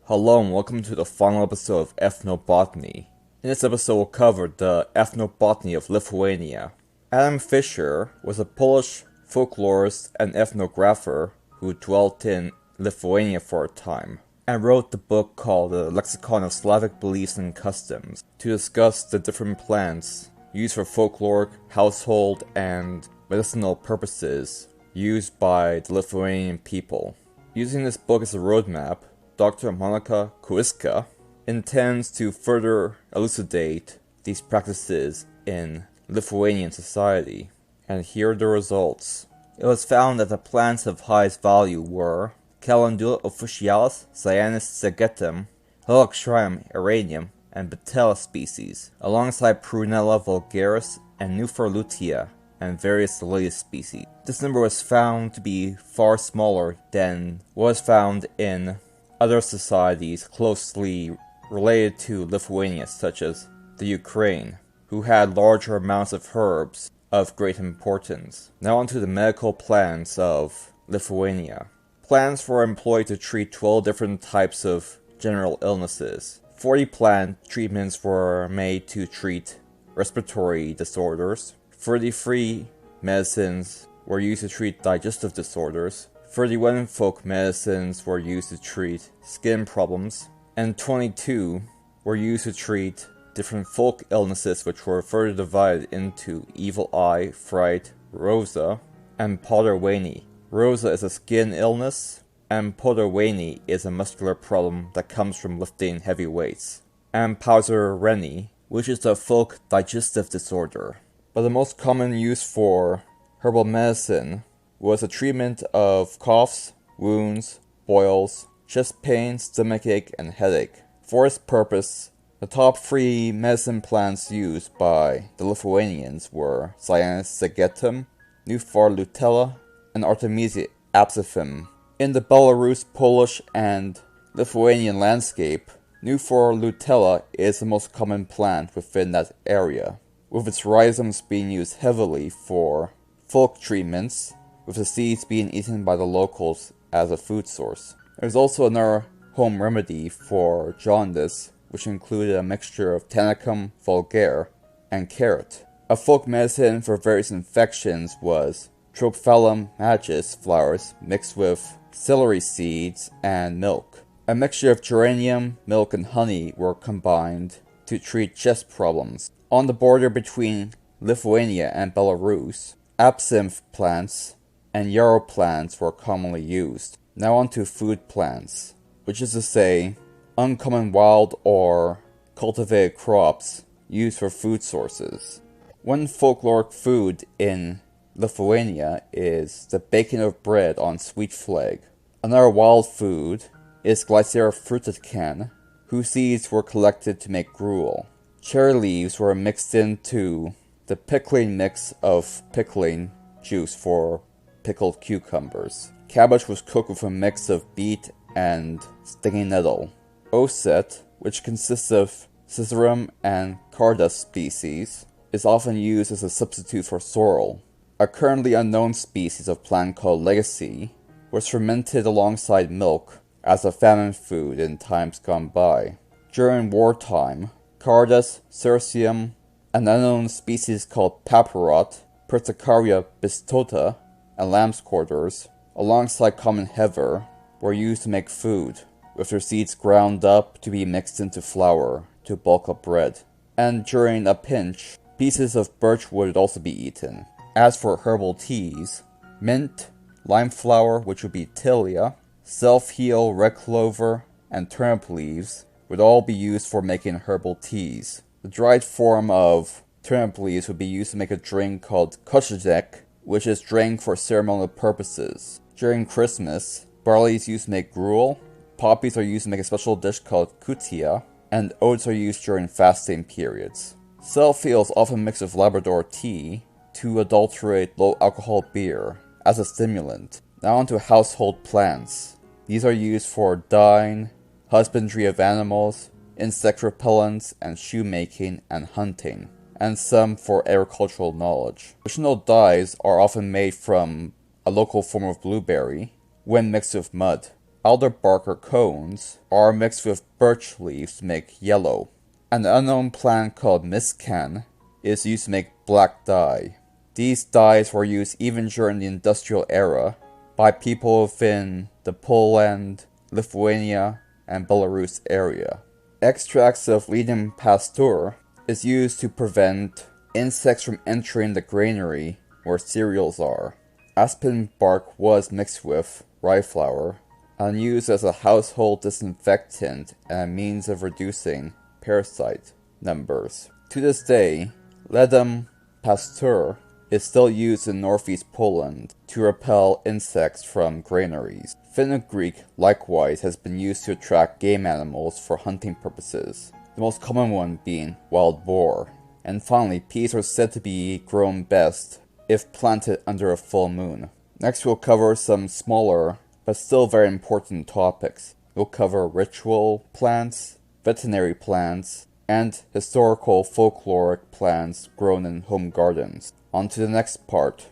Hello and welcome to the final episode of Ethnobotany. In this episode we'll cover the Ethnobotany of Lithuania. Adam Fischer was a Polish folklorist and ethnographer who dwelt in Lithuania for a time, and wrote the book called The Lexicon of Slavic Beliefs and Customs to discuss the different plants used for folkloric, household, and medicinal purposes used by the Lithuanian people. Using this book as a roadmap, Dr. Monika Kowiska intends to further elucidate these practices in Lithuanian society, and here are the results. It was found that the plants of highest value were Calendula officinalis, Cyanus segetum, Helictrium iranium, and Betella species, alongside Prunella vulgaris and Nuphar lutea, and various Lilius species. This number was found to be far smaller than what was found in other societies closely related to Lithuania, such as the Ukraine, who had larger amounts of herbs of great importance. Now onto the medical plants of Lithuania. Plants were employed to treat 12 different types of general illnesses. 40 plant treatments were made to treat respiratory disorders. 33 medicines were used to treat digestive disorders. 31 folk medicines were used to treat skin problems. And 22 were used to treat different folk illnesses, which were further divided into evil eye, fright, rosa, and Potterwainy. Rosa is a skin illness, and Potterwainy is a muscular problem that comes from lifting heavy weights. And Pausereni, which is a folk digestive disorder. But the most common use for herbal medicine was the treatment of coughs, wounds, boils, chest pain, stomachache, and headache. For its purpose, the top 3 medicine plants used by the Lithuanians were Cyanus segetum, Nuphar lutea, and Artemisia absifum. In the Belarus, Polish, and Lithuanian landscape, Nuphar lutea is the most common plant within that area, with its rhizomes being used heavily for folk treatments, with the seeds being eaten by the locals as a food source. There's also another home remedy for jaundice, which included a mixture of Tannicum vulgare and carrot. A folk medicine for various infections was Trophalum magis flowers mixed with celery seeds and milk. A mixture of geranium, milk, and honey were combined to treat chest problems. On the border between Lithuania and Belarus, absinthe plants and yarrow plants were commonly used. Now on to food plants, which is to say, uncommon wild or cultivated crops used for food sources. One folkloric food in Lithuania is the baking of bread on sweet flag. Another wild food is Glycera frutican, whose seeds were collected to make gruel. Cherry leaves were mixed into the pickling mix of pickling juice for pickled cucumbers. Cabbage was cooked with a mix of beet and stinging nettle. Oset, which consists of Cicerum and Carduus species, is often used as a substitute for sorrel. A currently unknown species of plant called Legacy was fermented alongside milk as a famine food in times gone by. During wartime, Carduus, Cirsium, an unknown species called Paparot, Persicaria bistota, and lamb's quarters, alongside common heather, were used to make food, with their seeds ground up to be mixed into flour to bulk up bread. And during a pinch, pieces of birch wood would also be eaten. As for herbal teas, mint, lime flower, which would be tilia, self-heal, red clover, and turnip leaves would all be used for making herbal teas. The dried form of turnip leaves would be used to make a drink called koshadek, which is drank for ceremonial purposes. During Christmas, barley is used to make gruel, poppies are used to make a special dish called kutia, and oats are used during fasting periods. Self-heal is often mixed with Labrador tea to adulterate low-alcohol beer as a stimulant. Now onto household plants. These are used for dyeing, husbandry of animals, insect repellents, and shoemaking and hunting, and some for agricultural knowledge. Traditional dyes are often made from a local form of blueberry when mixed with mud. Alder bark or cones are mixed with birch leaves to make yellow. An unknown plant called miscan is used to make black dye. These dyes were used even during the industrial era by people within the Poland, Lithuania, and Belarus area. Extracts of Linden pasteur is used to prevent insects from entering the granary where cereals are. Aspen bark was mixed with rye flour and used as a household disinfectant and a means of reducing parasite numbers. To this day, Ledum pasteur is still used in northeast Poland to repel insects from granaries. Fenugreek likewise has been used to attract game animals for hunting purposes, the most common one being wild boar. And finally, peas are said to be grown best if planted under a full moon. Next we'll cover some smaller but still very important topics. We'll cover ritual plants, veterinary plants, and historical folkloric plants grown in home gardens. On to the next part.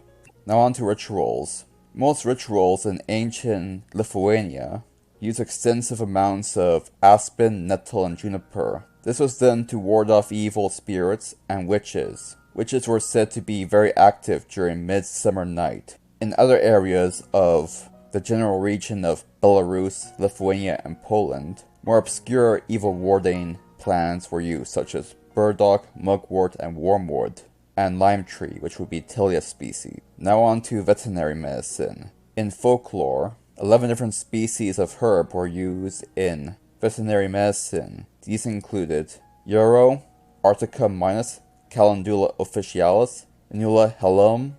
Now on to rituals. Most rituals in ancient Lithuania use extensive amounts of aspen, nettle, and juniper. This was done to ward off evil spirits and witches. Witches were said to be very active during Midsummer Night. In other areas of the general region of Belarus, Lithuania, and Poland, more obscure evil warding plants were used, such as burdock, mugwort, and wormwood, and lime tree, which would be Tilia species. Now on to veterinary medicine. In folklore, 11 different species of herb were used in veterinary medicine. These included Yarrow, Artica minus, Calendula officialis, Inula helum,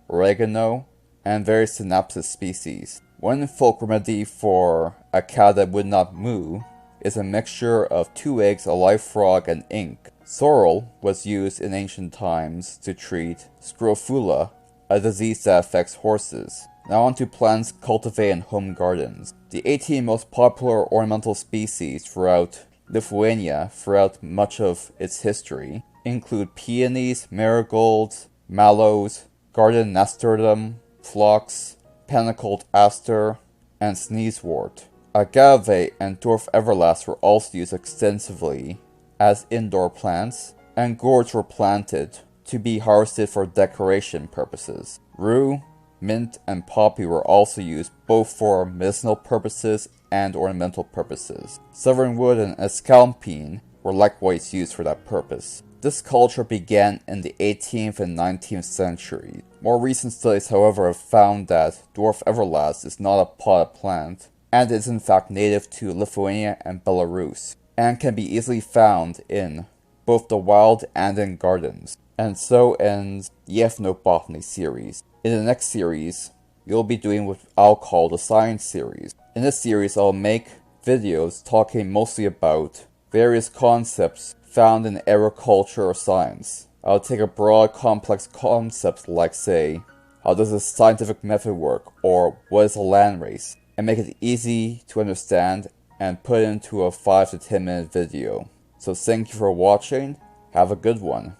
oregano, and various synapsis species. One folk remedy for a cat that would not moo is a mixture of 2 eggs, a live frog, and ink. Sorrel was used in ancient times to treat scrofula, a disease that affects horses. Now on to plants cultivated in home gardens. The 18 most popular ornamental species throughout Lithuania throughout much of its history include peonies, marigolds, mallows, garden nasturtium, phlox, panicled aster, and sneezewort. Agave and dwarf everlast were also used extensively as indoor plants, and gourds were planted to be harvested for decoration purposes. Rue, mint, and poppy were also used both for medicinal purposes and ornamental purposes. Southernwood and escalpine were likewise used for that purpose. This culture began in the 18th and 19th centuries. More recent studies, however, have found that dwarf everlast is not a potted plant, and is in fact native to Lithuania and Belarus, and can be easily found in both the wild and in gardens. And so ends the Ethnobotany series. In the next series, we'll be doing what I'll call the science series. In this series, I'll make videos talking mostly about various concepts found in agriculture or science. I'll take a broad, complex concepts like, say, how does a scientific method work, or what is a land race, and make it easy to understand and put into a 5 to 10 minute video. So thank you for watching, have a good one.